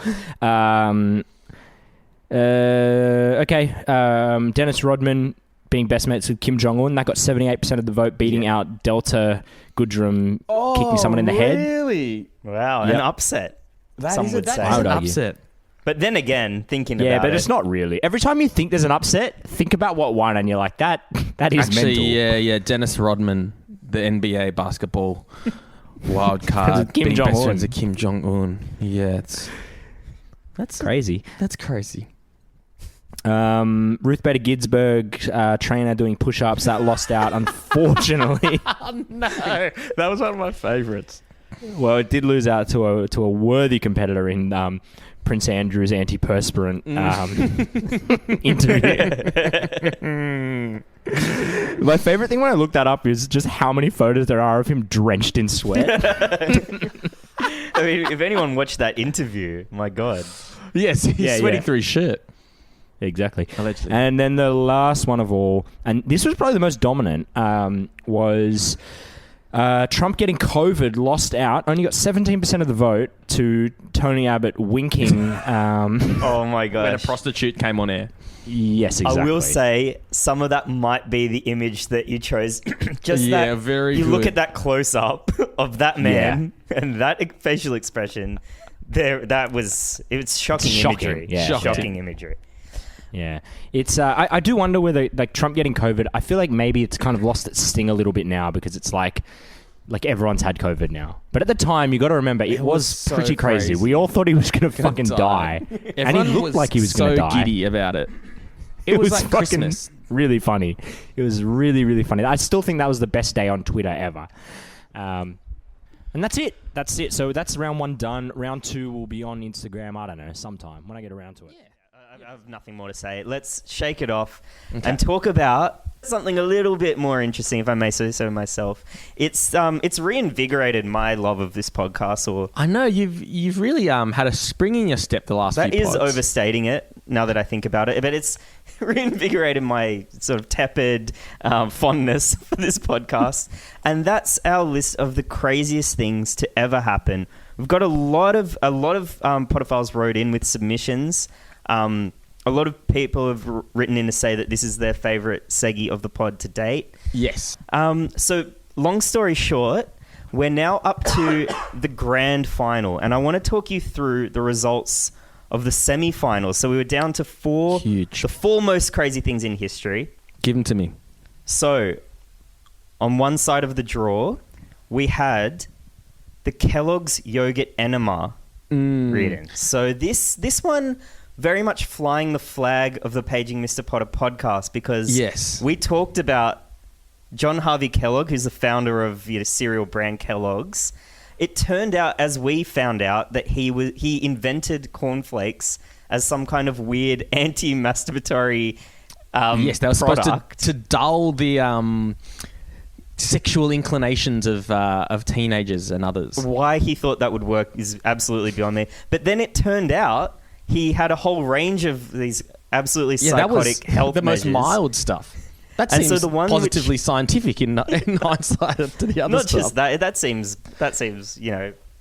Dennis Rodman being best mates with Kim Jong-un, that got 78% of the vote, beating out Delta Goodrum kicking someone in the head. Really? Wow, an upset. That is an upset. But then again, thinking about it... Yeah, but it's not really. Every time you think there's an upset, think about what won, and you're like, that is actually mental. Yeah. Dennis Rodman, the NBA basketball wild card, Kim being Jong-un. best friends with Kim Jong-un. Yeah, that's crazy. That's crazy. Ruth Bader Ginsburg, trainer doing push-ups, that lost out, unfortunately. Oh, no. That was one of my favourites. Well, it did lose out to a worthy competitor in Prince Andrew's antiperspirant interview. My favourite thing when I looked that up is just how many photos there are of him drenched in sweat. I mean, if anyone watched that interview, my God. Yes, he's sweating through his shirt. Exactly. Allegedly. And then the last one of all, and this was probably the most dominant, was Trump getting COVID, lost out, only got 17% of the vote to Tony Abbott winking. Oh my gosh. When a prostitute came on air. Yes, exactly. I will say some of that might be the image that you chose. Just that very you good. look at that close up of that man and that facial expression. It was shocking imagery. Yeah, shocking imagery. Yeah, it's. I do wonder whether like Trump getting COVID. I feel like maybe it's kind of lost its sting a little bit now because it's like everyone's had COVID now. But at the time, you got to remember it was so pretty crazy. We all thought he was going to fucking die, and he looked like he was going to die. So giddy about it. It was like fucking Christmas. really funny. It was really, really funny. I still think that was the best day on Twitter ever. And that's it. That's it. So that's round 1 done. Round 2 will be on Instagram, I don't know, sometime when I get around to it. I have nothing more to say. Let's shake it off and talk about something a little bit more interesting, if I may say so myself. It's reinvigorated my love of this podcast. Or I know you've really had a spring in your step the last few pods. That is overstating it now that I think about it, but it's reinvigorated my sort of tepid fondness for this podcast. And that's our list of the craziest things to ever happen. We've got a lot of podophiles wrote in with submissions. A lot of people have written in to say that this is their favourite seggy of the pod to date. Yes. So, long story short, we're now up to the grand final, and I want to talk you through the results of the semi-finals. So we were down to the 4 most crazy things in history. Give them to me. So, on one side of the draw, we had the Kellogg's yogurt enema reading. So this one very much flying the flag of the Paging Mr. Potter podcast, because we talked about John Harvey Kellogg, who's the founder of cereal brand Kellogg's. It turned out, as we found out, that he invented cornflakes as some kind of weird anti-masturbatory yes, they were product. supposed to dull the sexual inclinations of teenagers and others. Why he thought that would work is absolutely beyond me. But then it turned out he had a whole range of these absolutely psychotic health the most measures. mild stuff. That And seems so the one positively scientific in hindsight to the other Not stuff. just that. That seems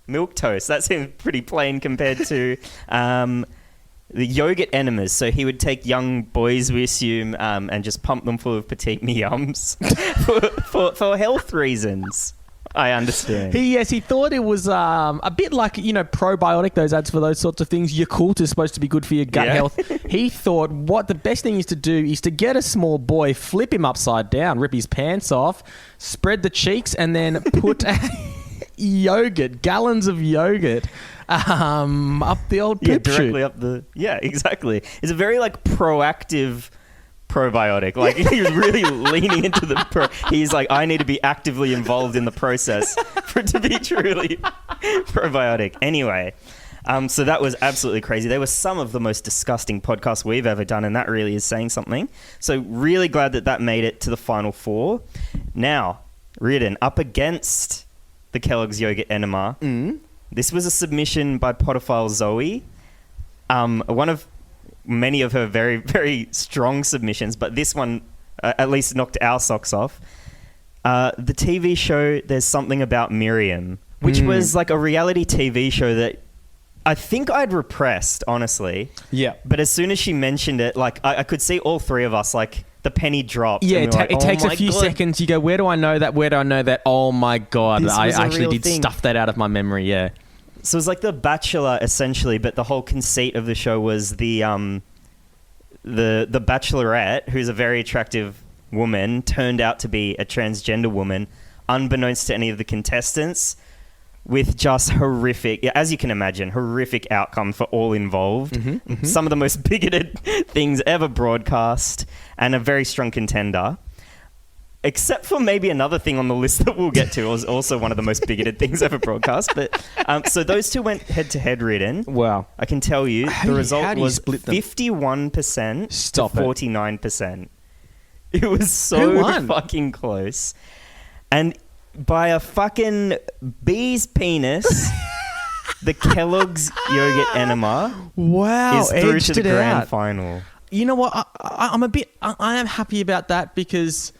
milk toast. That seems pretty plain compared to the yogurt enemas. So he would take young boys, we assume, and just pump them full of petite yums for health reasons. I understand. He thought it was a bit like, probiotic, those ads for those sorts of things. Yakult is supposed to be good for your gut health. He thought what the best thing is to do is to get a small boy, flip him upside down, rip his pants off, spread the cheeks, and then put gallons of yogurt up the old poop directly chute. up the... Yeah, exactly. It's a very, proactive probiotic. He was really leaning into the he's like, I need to be actively involved in the process for it to be truly probiotic. Anyway, so that was absolutely crazy. They were some of the most disgusting podcasts we've ever done, and that really is saying something. So really glad that made it to the final 4. Now, Riordan, up against the Kellogg's yogurt enema. This was a submission by podophile Zoe. One of many of her very, very strong submissions, but this one at least knocked our socks off. The TV show There's Something About Miriam, which was like a reality TV show that I think I'd repressed, honestly. Yeah. But as soon as she mentioned it, I could see all 3 of us, the penny dropped. Yeah, and we were it takes a few seconds. You go, where do I know that? Where do I know that? Oh my God. This I was a actually real did thing. stuff that out of my memory, yeah. So it was like The Bachelor, essentially, but the whole conceit of the show was the Bachelorette, who's a very attractive woman, turned out to be a transgender woman, unbeknownst to any of the contestants, with just horrific, as you can imagine, horrific outcome for all involved. Some of the most bigoted things ever broadcast, and a very strong contender. Except for maybe another thing on the list that we'll get to was also one of the most bigoted things ever broadcast. But so those 2 went head-to-head, Riordan. Wow. I can tell you the result was split them? 51% Stop to it. 49%. It was Who so won? fucking close. And by a fucking bee's penis, the Kellogg's yogurt enema Wow. is through edged to the it grand out. final. You know what? I am happy about that, because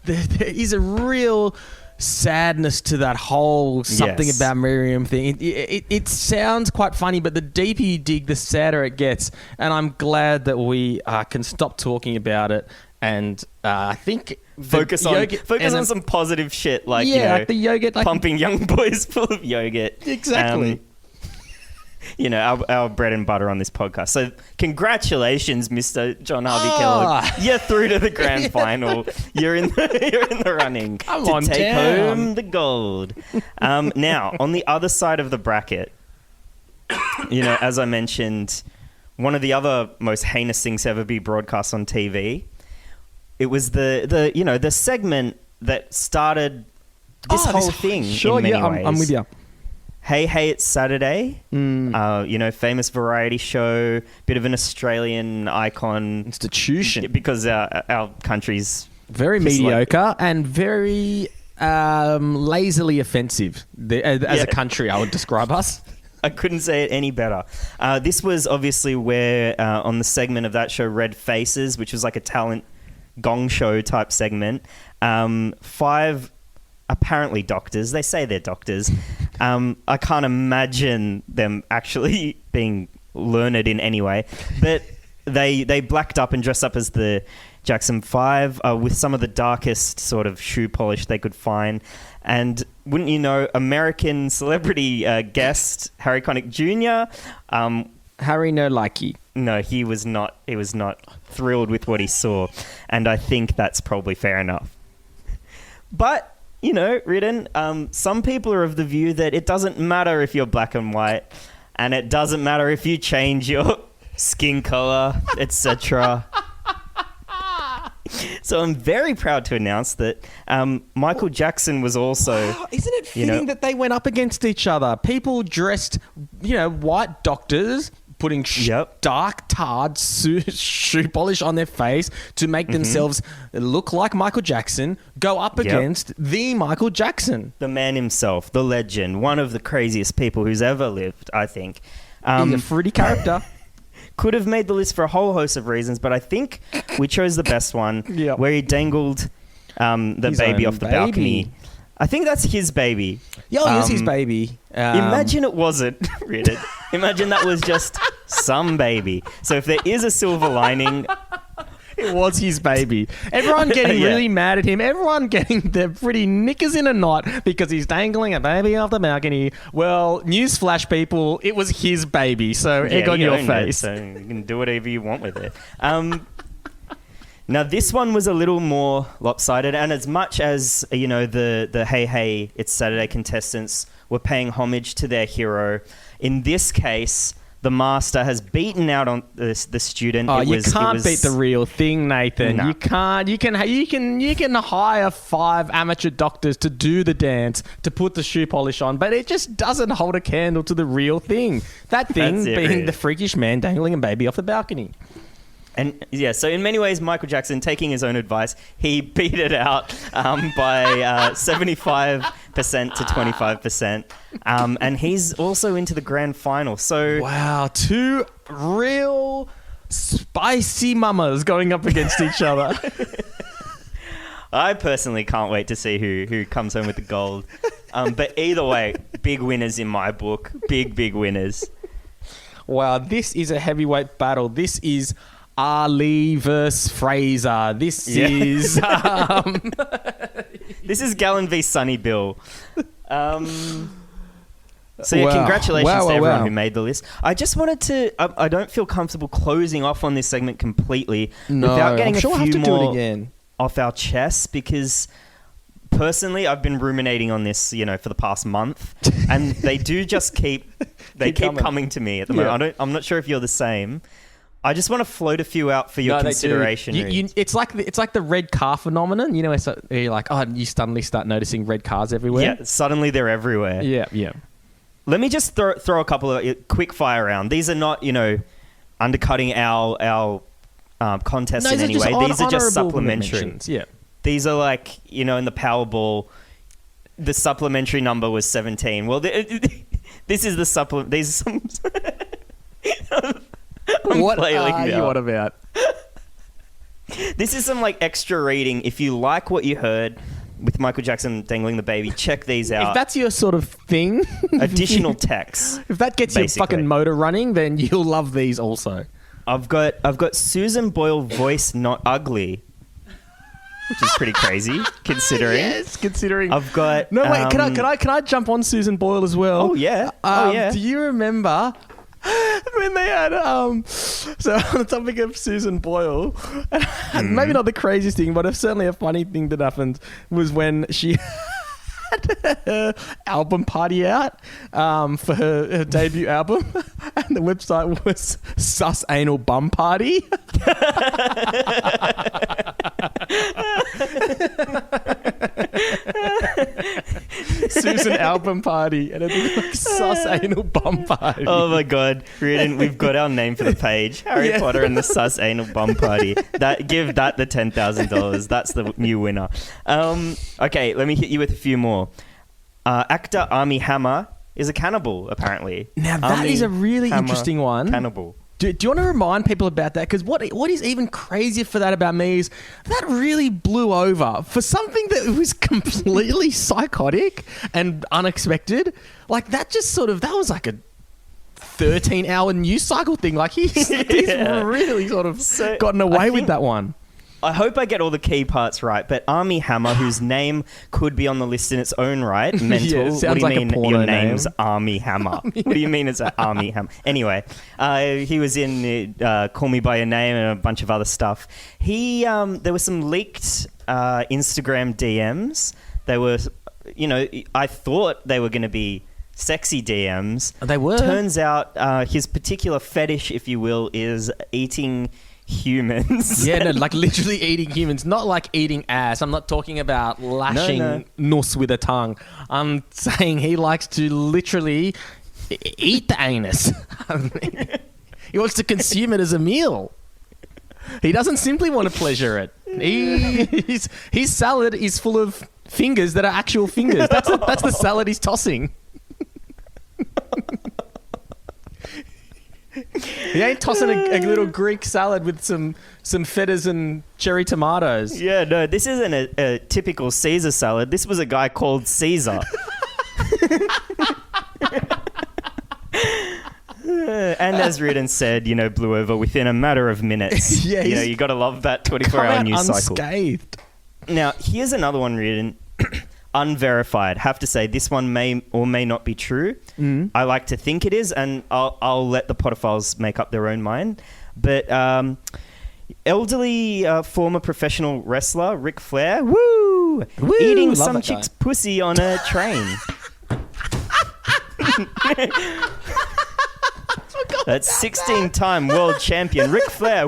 there is a real sadness to that whole something Yes. about Miriam thing. It sounds quite funny, but the deeper you dig, the sadder it gets. And I'm glad that we can stop talking about it. And I think Focus on some positive shit, like the yogurt, pumping young boys full of yogurt. Exactly. Our bread and butter on this podcast. So congratulations, Mr. John Harvey Kellogg. You're through to the grand final. You're in the running Come to on take down. home the gold. Now, on the other side of the bracket, as I mentioned, one of the other most heinous things to ever be broadcast on TV It was the segment that started this whole thing. Sure, in many yeah, ways. I'm with you. Hey, it's Saturday. Famous variety show, bit of an Australian icon Institution. because our country's Very just mediocre and very lazily offensive. As a country, I would describe us. I couldn't say it any better. This was obviously where on the segment of that show, Red Faces, which was like a talent gong show type segment, 5 apparently doctors. They say they're doctors. I can't imagine them actually being learned in any way, but they blacked up and dressed up as the Jackson 5 with some of the darkest sort of shoe polish they could find. And wouldn't you know, American celebrity guest Harry Connick Jr. Harry no likey. No, he was not. He was not thrilled with what he saw, and I think that's probably fair enough. But Riordan, some people are of the view that it doesn't matter if you're black and white, and it doesn't matter if you change your skin color, etc. So I'm very proud to announce that Michael Jackson was also... Isn't it fitting that they went up against each other? People dressed, white doctors putting dark, tarred shoe polish on their face to make themselves look like Michael Jackson, go up against the Michael Jackson. The man himself, the legend, one of the craziest people who's ever lived, I think. He's a fruity character. Could have made the list for a whole host of reasons, but I think we chose the best one, where he dangled the baby off the balcony. I think that's his baby. Yeah, it is his baby. Imagine it wasn't, Riordan. Imagine that was just some baby. So if there is a silver lining... It was his baby. Everyone getting really mad at him. Everyone getting their pretty knickers in a knot because he's dangling a baby off the balcony. Well, newsflash, people, it was his baby. So egg on your face. So you can do whatever you want with it. Now, this one was a little more lopsided. And as much as, the Hey, It's Saturday contestants were paying homage to their hero, in this case... The master has beaten out on the student. Oh, you can't beat the real thing, Nathan. No. You can't. You can hire 5 amateur doctors to do the dance, to put the shoe polish on, but it just doesn't hold a candle to the real thing. That thing being the freakish man dangling a baby off the balcony. And so in many ways, Michael Jackson, taking his own advice, he beat it out by 75% to 25%. And he's also into the grand final. So wow, 2 real spicy mamas going up against each other. I personally can't wait to see who comes home with the gold. But either way, big winners in my book. Big winners. Wow, this is a heavyweight battle. This is... Ali versus Fraser. This is... This is Gallon v Sonny Bill. Congratulations to everyone who made the list. I just wanted to... I don't feel comfortable closing off on this segment completely without getting a few more off our chests, because personally, I've been ruminating on this, for the past month, and they do just keep coming to me at the moment. I'm not sure if you're the same. I just want to float a few out for your consideration. It's like the red car phenomenon. Where you're like, you suddenly start noticing red cars everywhere. Yeah, suddenly they're everywhere. Yeah. Let me just throw a couple of quick fire around. These are not, undercutting our contest in any way. These are just supplementary. Yeah. These are like, in the Powerball, the supplementary number was 17. Well, this is the supplement. These are some... What are you on about? This is some extra reading. If you like what you heard with Michael Jackson dangling the baby, check these out. If that's your sort of thing, additional text. If that gets your fucking motor running, then you'll love these also. I've got Susan Boyle voice not ugly, which is pretty crazy considering. Yes, considering. I've got Can I jump on Susan Boyle as well? Oh yeah. Do you remember when they had so on the topic of Susan Boyle, maybe not the craziest thing, but certainly a funny thing that happened was when she had her album party out for her debut album, and the website was Sus Anal Bum Party. Susan album party, and it'd be like Sus Anal Bum Party. Oh my god, Riordan, we've got our name for the page. Harry Potter and the Sus Anal Bum Party. Give that the $10,000. That's the new winner. Okay, let me hit you with a few more. Actor Armie Hammer is a cannibal, apparently. Now that is a really interesting one. Cannibal. Do you want to remind people about that? Because what is even crazier for that about me is that really blew over for something that was completely psychotic and unexpected. Like that just sort of, that was like a 13-hour news cycle thing. Like he's really sort of gotten away with that one. I hope I get all the key parts right, but Armie Hammer, whose name could be on the list in its own right, mental. What do you like mean your name's name. Armie Hammer? What do you mean it's Armie Hammer? Anyway, he was in Call Me By Your Name and a bunch of other stuff. There were some leaked Instagram DMs. They were, I thought they were going to be sexy DMs. They were. Turns out his particular fetish, if you will, is eating humans. Yeah, no, like literally eating humans, not like eating ass. I'm not talking about lashing nuss with a tongue. I'm saying he likes to literally eat the anus. He wants to consume it as a meal. He doesn't simply want to pleasure it. His salad is full of fingers that are actual fingers. That's the salad he's tossing. He ain't tossing a little Greek salad with some fetas and cherry tomatoes. Yeah, no, this isn't a typical Caesar salad. This was a guy called Caesar. And as Riordan said, blew over within a matter of minutes. Yeah, you got to love that 24-hour news cycle. Unscathed. Now, here's another one, Riordan. Unverified. Have to say, this one may or may not be true. I like to think it is, and I'll let the Potterfiles make up their own mind. But elderly former professional wrestler Ric Flair, eating some chick's pussy on a train. That's 16-time world champion Ric Flair,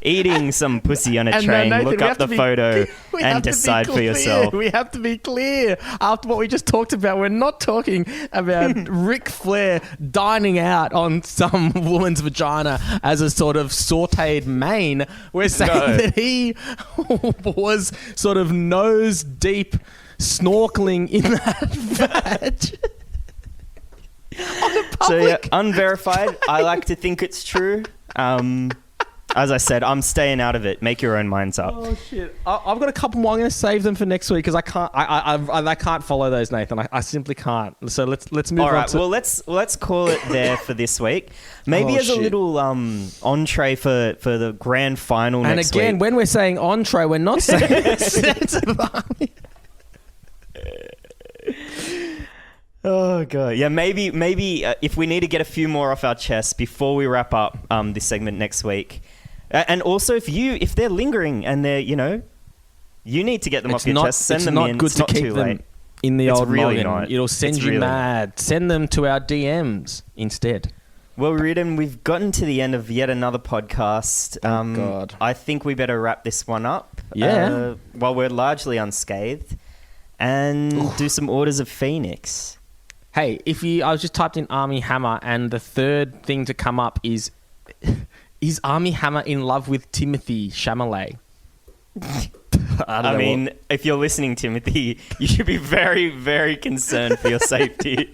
eating some pussy on a train. Nathan, look up the photo and decide for yourself. We have to be clear. After what we just talked about, we're not talking about Ric Flair dining out on some woman's vagina as a sort of sautéed main. We're saying that he was sort of nose deep snorkeling in that vag. So yeah, unverified. I like to think it's true. As I said, I'm staying out of it. Make your own minds up. Oh shit! I've got a couple more. I'm going to save them for next week because I can't. I can't follow those, Nathan. I simply can't. So let's move on. All right. To... Well, let's call it there for this week. Maybe as a little entree for the grand final next week. And again, when we're saying entree, we're not saying. Oh god, yeah. Maybe if we need to get a few more off our chests before we wrap up this segment next week, and also if they're lingering and they're you need to get them off your chest, send them in. It's not good it's to not keep too them late. in the old really noggin. not. It'll send It's you really mad. not. Send them to our DMs instead. Well, Riordan, we've gotten to the end of yet another podcast. God. I think we better wrap this one up. Yeah. While we're largely unscathed, and do some orders of Phoenix. Hey, I was just typed in Armie Hammer, and the third thing to come up is Armie Hammer in love with Timothy Chalamet? I mean, if you're listening, Timothy, you should be very, very concerned for your safety.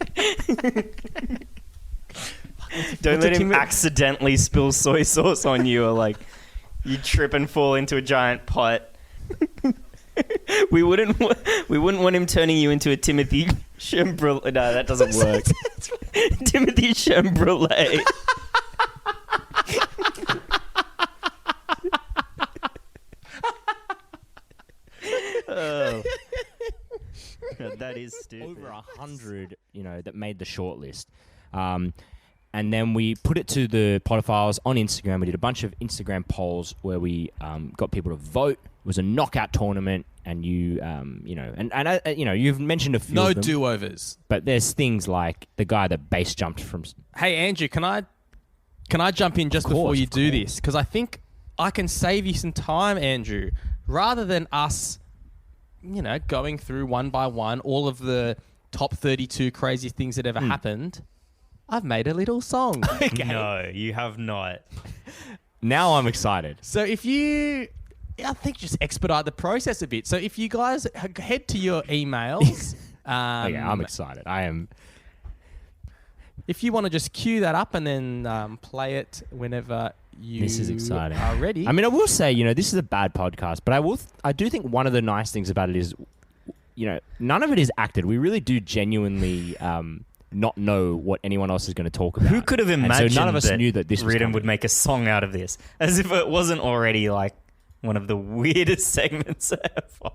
Don't let him accidentally spill soy sauce on you, or you trip and fall into a giant pot. We wouldn't want him turning you into a Timothy Chalamet. No, that doesn't work. Timothy Chalamet. Oh. God, that is stupid. Over 100, that made the shortlist. And then we put it to the Potterfiles on Instagram. We did a bunch of Instagram polls where we got people to vote. It was a knockout tournament, and you, you've mentioned a few No of them, do-overs. but there's things like the guy that base jumped from. Hey, Andrew, can I jump in just before you do this? Because I think I can save you some time, Andrew, rather than us, going through one by one all of the top 32 crazy things that ever happened. I've made a little song. Okay. No, you have not. Now I'm excited. So I think just expedite the process a bit. So if you guys head to your emails. I'm excited. I am. If you want to just cue that up and then play it whenever you This is exciting. are ready. I mean, I will say, this is a bad podcast, but I do think one of the nice things about it is, none of it is acted. We really do genuinely not know what anyone else is going to talk about. Who could have imagined so none of us knew that this was Riordan coming. would make a song out of this? As if it wasn't already like one of the weirdest segments ever.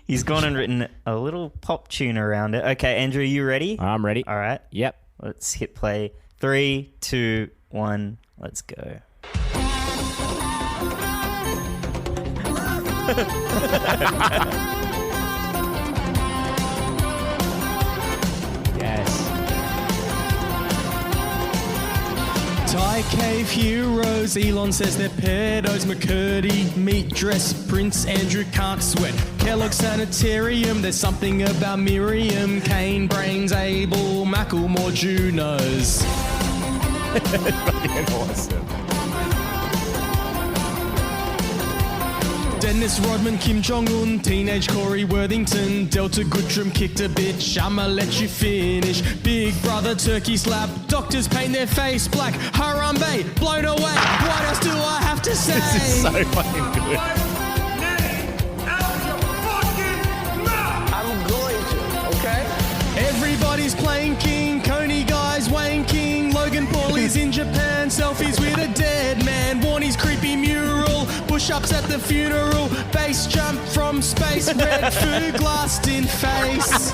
He's gone and written a little pop tune around it. Okay, Andrew, you ready? I'm ready. All right. Yep. Let's hit play. 3, 2, 1. Let's go. Yes. Thai cave heroes, Elon says they're pedos. McCurdy, meat dress, Prince Andrew can't sweat. Kellogg Sanitarium, there's something about Miriam. Kane, Brains, Abel, Macklemore, Junos. Fucking awesome. Dennis Rodman, Kim Jong-un, teenage Corey Worthington, Delta Goodrum kicked a bitch, I'ma let you finish. Big Brother turkey slap, doctors paint their face black, Harambe, blown away, what else do I have to say? This is so fucking good. I'm going to, okay? Everybody's playing king, Coney guys wanking, Logan Paul is in Japan, selfies with a dead man, Warnie's creepy mural, push-ups at the funeral, base jump from space, red food glassed in face.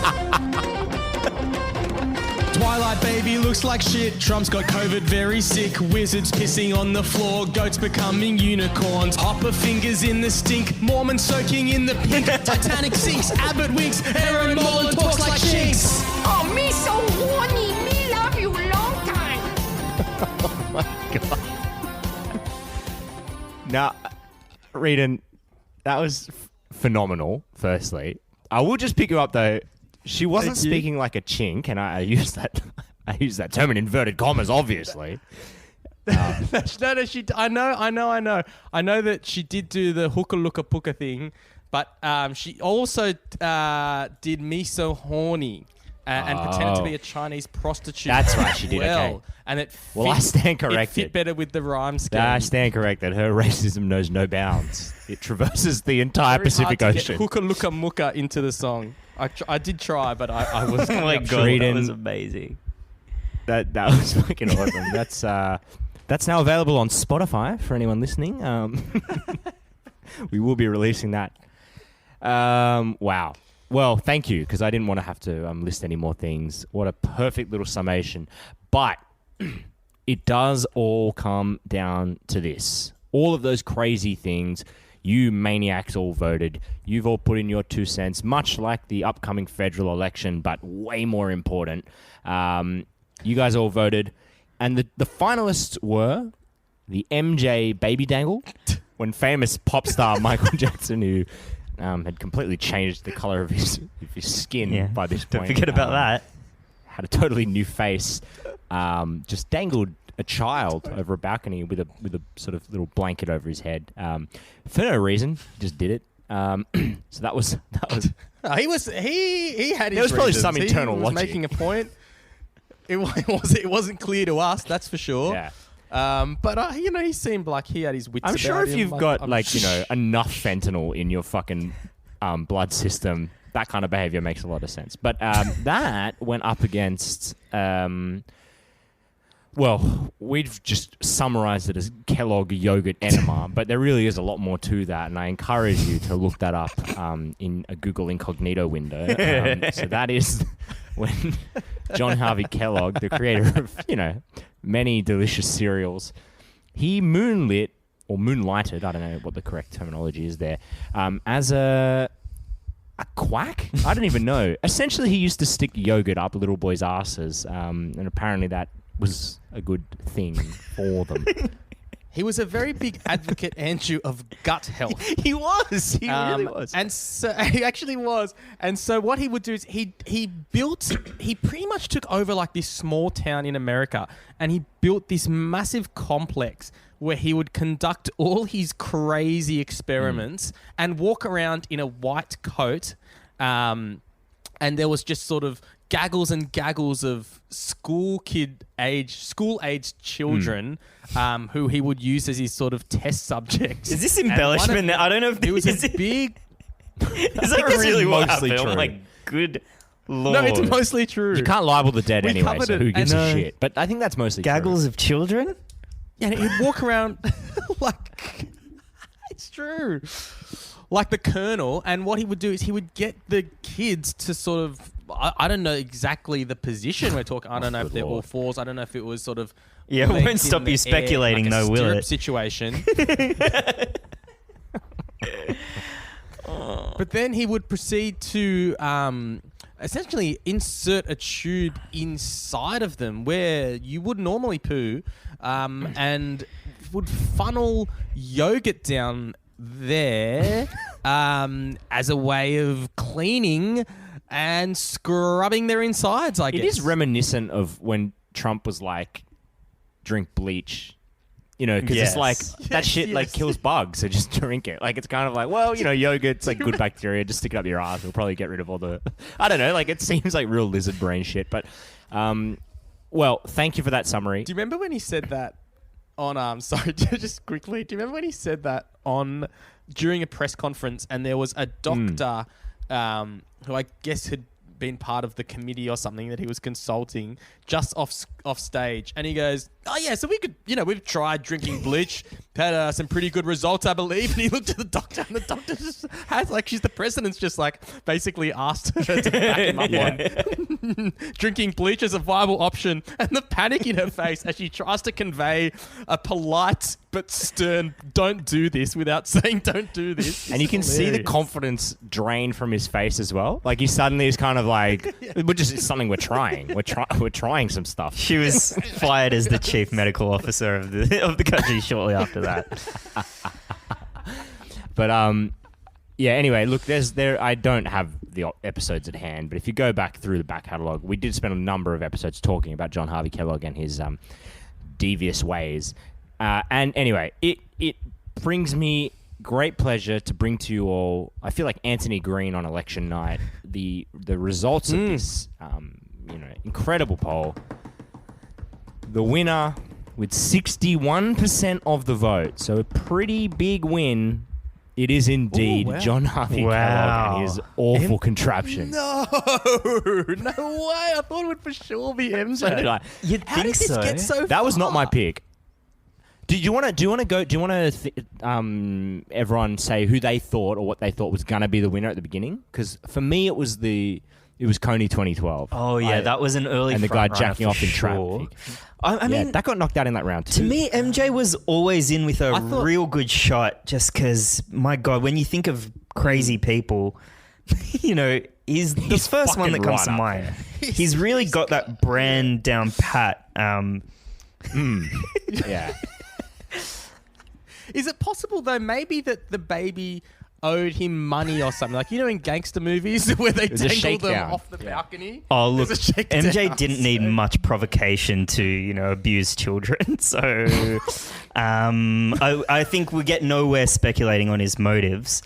Twilight baby looks like shit, Trump's got COVID very sick, wizards pissing on the floor, goats becoming unicorns, Hopper fingers in the stink, Mormon soaking in the pink, Titanic sinks, Abbott winks, Aaron Molan talks like chinks. Oh, me so horny. Me love you long time. Oh my god. Now, Riordan, that was phenomenal. Firstly, I will just pick you up though. She wasn't Thank you. speaking like a chink, and I use that. I use that term in inverted commas, obviously. No, she. I know that she did do the hooka looka puka thing, but she also did me so horny and pretended to be a Chinese prostitute. That's right, she did, Well, okay. and it. Well, I stand It corrected. fit better with the rhyme scheme. I stand corrected. Her racism knows no bounds. It traverses the entire Very Pacific hard to Ocean. get hooka looka muka into the song. I did try, but I was. Oh my god, that Riordan. was amazing. That was fucking awesome. That's now available on Spotify for anyone listening. We will be releasing that. Wow. Well, thank you, because I didn't want to have to list any more things. What a perfect little summation. But it does all come down to this. All of those crazy things, you maniacs all voted. You've all put in your 2 cents, much like the upcoming federal election, but way more important. You guys all voted. And the finalists were the MJ baby dangle, when famous pop star Michael Jackson, who had completely changed the color of his skin by this point. Don't forget about that. Had a totally new face. Just dangled a child over a balcony with a sort of little blanket over his head for no reason. Just did it. So that was. He had his. There was probably reasons. some internal he was logic. making a point. It wasn't clear to us, that's for sure. Yeah. But he seemed like he had his wits. I'm sure about if him. you've Like, got I'm enough fentanyl in your fucking blood system, that kind of behavior makes a lot of sense. But that went up against. Well, we've just summarized it as Kellogg yogurt enema, but there really is a lot more to that, and I encourage you to look that up in a Google incognito window. So that is when John Harvey Kellogg, the creator of, many delicious cereals, he moonlighted, I don't know what the correct terminology is there, as a quack? I don't even know. Essentially, he used to stick yogurt up little boys' asses, and apparently that was a good thing for them. He was a very big advocate, Andrew, of gut health. He was. He really was. And so he actually was. And so what he would do is he pretty much took over like this small town in America, and he built this massive complex where he would conduct all his crazy experiments and walk around in a white coat. And there was just sort of gaggles and gaggles of school-aged children who he would use as his sort of test subjects. Is this embellishment? I don't know if it was a big... Is that really what mostly happened? true. Oh my good Lord. No, it's mostly true. You can't libel the dead We anyway, covered so it. who gives And, a shit? But I think that's mostly Gaggles of children? Yeah, and he'd walk around like... It's true. Like the Colonel, and what he would do is he would get the kids to sort of... I don't know exactly the position we're talking. I don't know if they're all fours. I don't know if it was sort of... Yeah, it legs won't stop in the you speculating, air, like though, a will stirrup it? situation. But then he would proceed to essentially insert a tube inside of them where you would normally poo, and would funnel yogurt down there as a way of cleaning and scrubbing their insides, I guess. It is reminiscent of when Trump was like, drink bleach. You know, because it's like, that shit like kills bugs, so just drink it. Like, it's kind of like, well, you know, yogurt's like good bacteria, just stick it up your ass. It'll probably get rid of all the... I don't know, like, it seems like real lizard brain shit. But, well, thank you for that summary. Do you remember when he said that on... sorry, just quickly. Do you remember when he said that during a press conference, and there was a doctor who I guess had been part of the committee or something that he was consulting just off stage, and he goes, oh yeah, so we could, you know, we've tried drinking bleach, had some pretty good results, I believe. And he looked at the doctor, and the doctor just has like, she's the president's just like basically asked her to back him up on drinking bleach as a viable option, and the panic in her face as she tries to convey a polite but stern don't do this without saying don't do this. And you can see the confidence drain from his face as well. Like, he suddenly is kind of like, it's something we're trying. We're trying some stuff. She was fired as the chief medical officer of the country shortly after that. But yeah. Anyway, look, I don't have the episodes at hand, but if you go back through the back catalogue, we did spend a number of episodes talking about John Harvey Kellogg and his devious ways. And anyway, it brings me great pleasure to bring to you all, I feel like Anthony Green on election night, the results of this incredible poll. The winner with 61% of the vote, so a pretty big win. It is indeed John Harvey Kellogg and his awful contraption. No way. I thought it would for sure be MJ. So did I. You'd How did this get so far? That was not my pick. Do you want to everyone say who they thought or what they thought was going to be the winner at the beginning? Because for me, it was Coney 2012. Oh yeah, that was an early and the guy front jacking runner off for in sure. traffic. I mean, that got knocked out in that round too. to me, MJ was always in with a real good shot. Just because, my God, when you think of crazy people, you know, he's the first one that comes to mind. He's really got that brand down pat. Yeah. Is it possible though, maybe that the baby owed him money or something? Like, you know, in gangster movies where they dangle them off the balcony? Oh, look, There's a shakedown. MJ didn't need much provocation to, you know, abuse children. So I think we get nowhere speculating on his motives.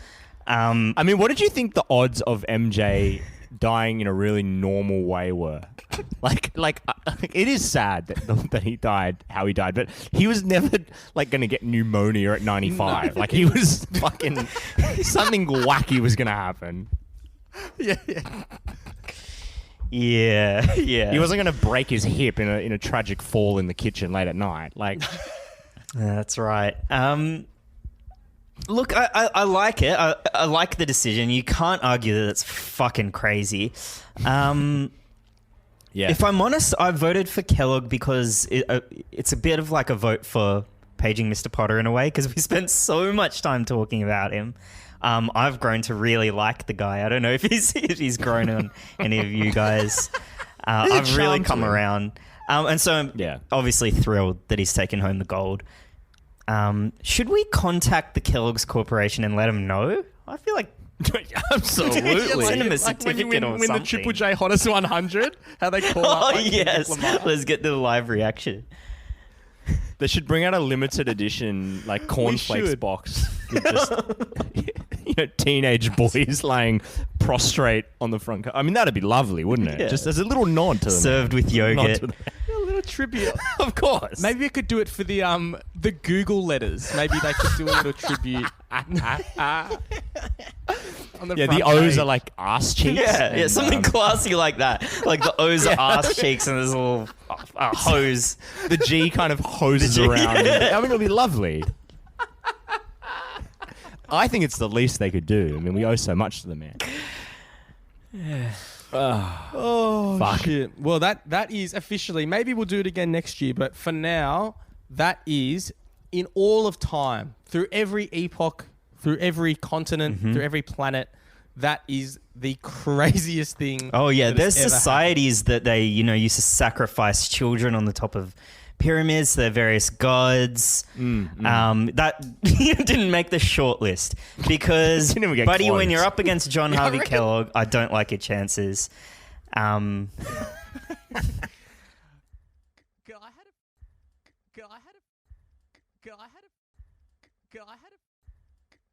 I mean, what did you think the odds of MJ dying in a really normal way were? Like it is sad that he died how he died, but he was never like going to get pneumonia at 95. No. Like, he was fucking something wacky was going to happen. Yeah. He wasn't going to break his hip in a tragic fall in the kitchen late at night. Like, that's right. Look, I like it. I like the decision. You can't argue that it's fucking crazy. Yeah. If I'm honest, I voted for Kellogg because it's a bit of like a vote for paging Mr. Potter in a way, because we spent so much time talking about him. I've grown to really like the guy. I don't know if he's grown on any of you guys. I've really come around. And so I'm obviously thrilled that he's taken home the gold. Should we contact the Kellogg's Corporation and let them know? I feel like Absolutely. Send him a certificate or win something. the Triple J Hottest 100, how they call up. Oh, yes. Let's get the live reaction. They should bring out a limited edition like cornflakes should. box with just teenage boys laying prostrate on the front. I mean, that'd be lovely, wouldn't it? Yeah. Just as a little nod to them. Served with yogurt. A little tribute. Of course. Maybe we could do it for the Google letters. Maybe they could do a little tribute. On the the front O's page. are like ass cheeks. Yeah, something classy like that. Like the O's are ass cheeks and there's a little hose. The G kind of hoses The G, around. yeah. I mean, it'll be lovely. I think it's the least they could do. I mean, we owe so much to the man. Oh, Fuck. shit. Well, that is officially, maybe we'll do it again next year, but for now, that is in all of time, through every epoch, through every continent, through every planet, that is the craziest thing. Oh, yeah. that There's has ever societies that they, used to sacrifice children on the top of pyramids, their various gods. That didn't make the short list because, Didn't even get buddy, when close. you're up against John Harvey reckon- Kellogg, I don't like your chances. happened. I had a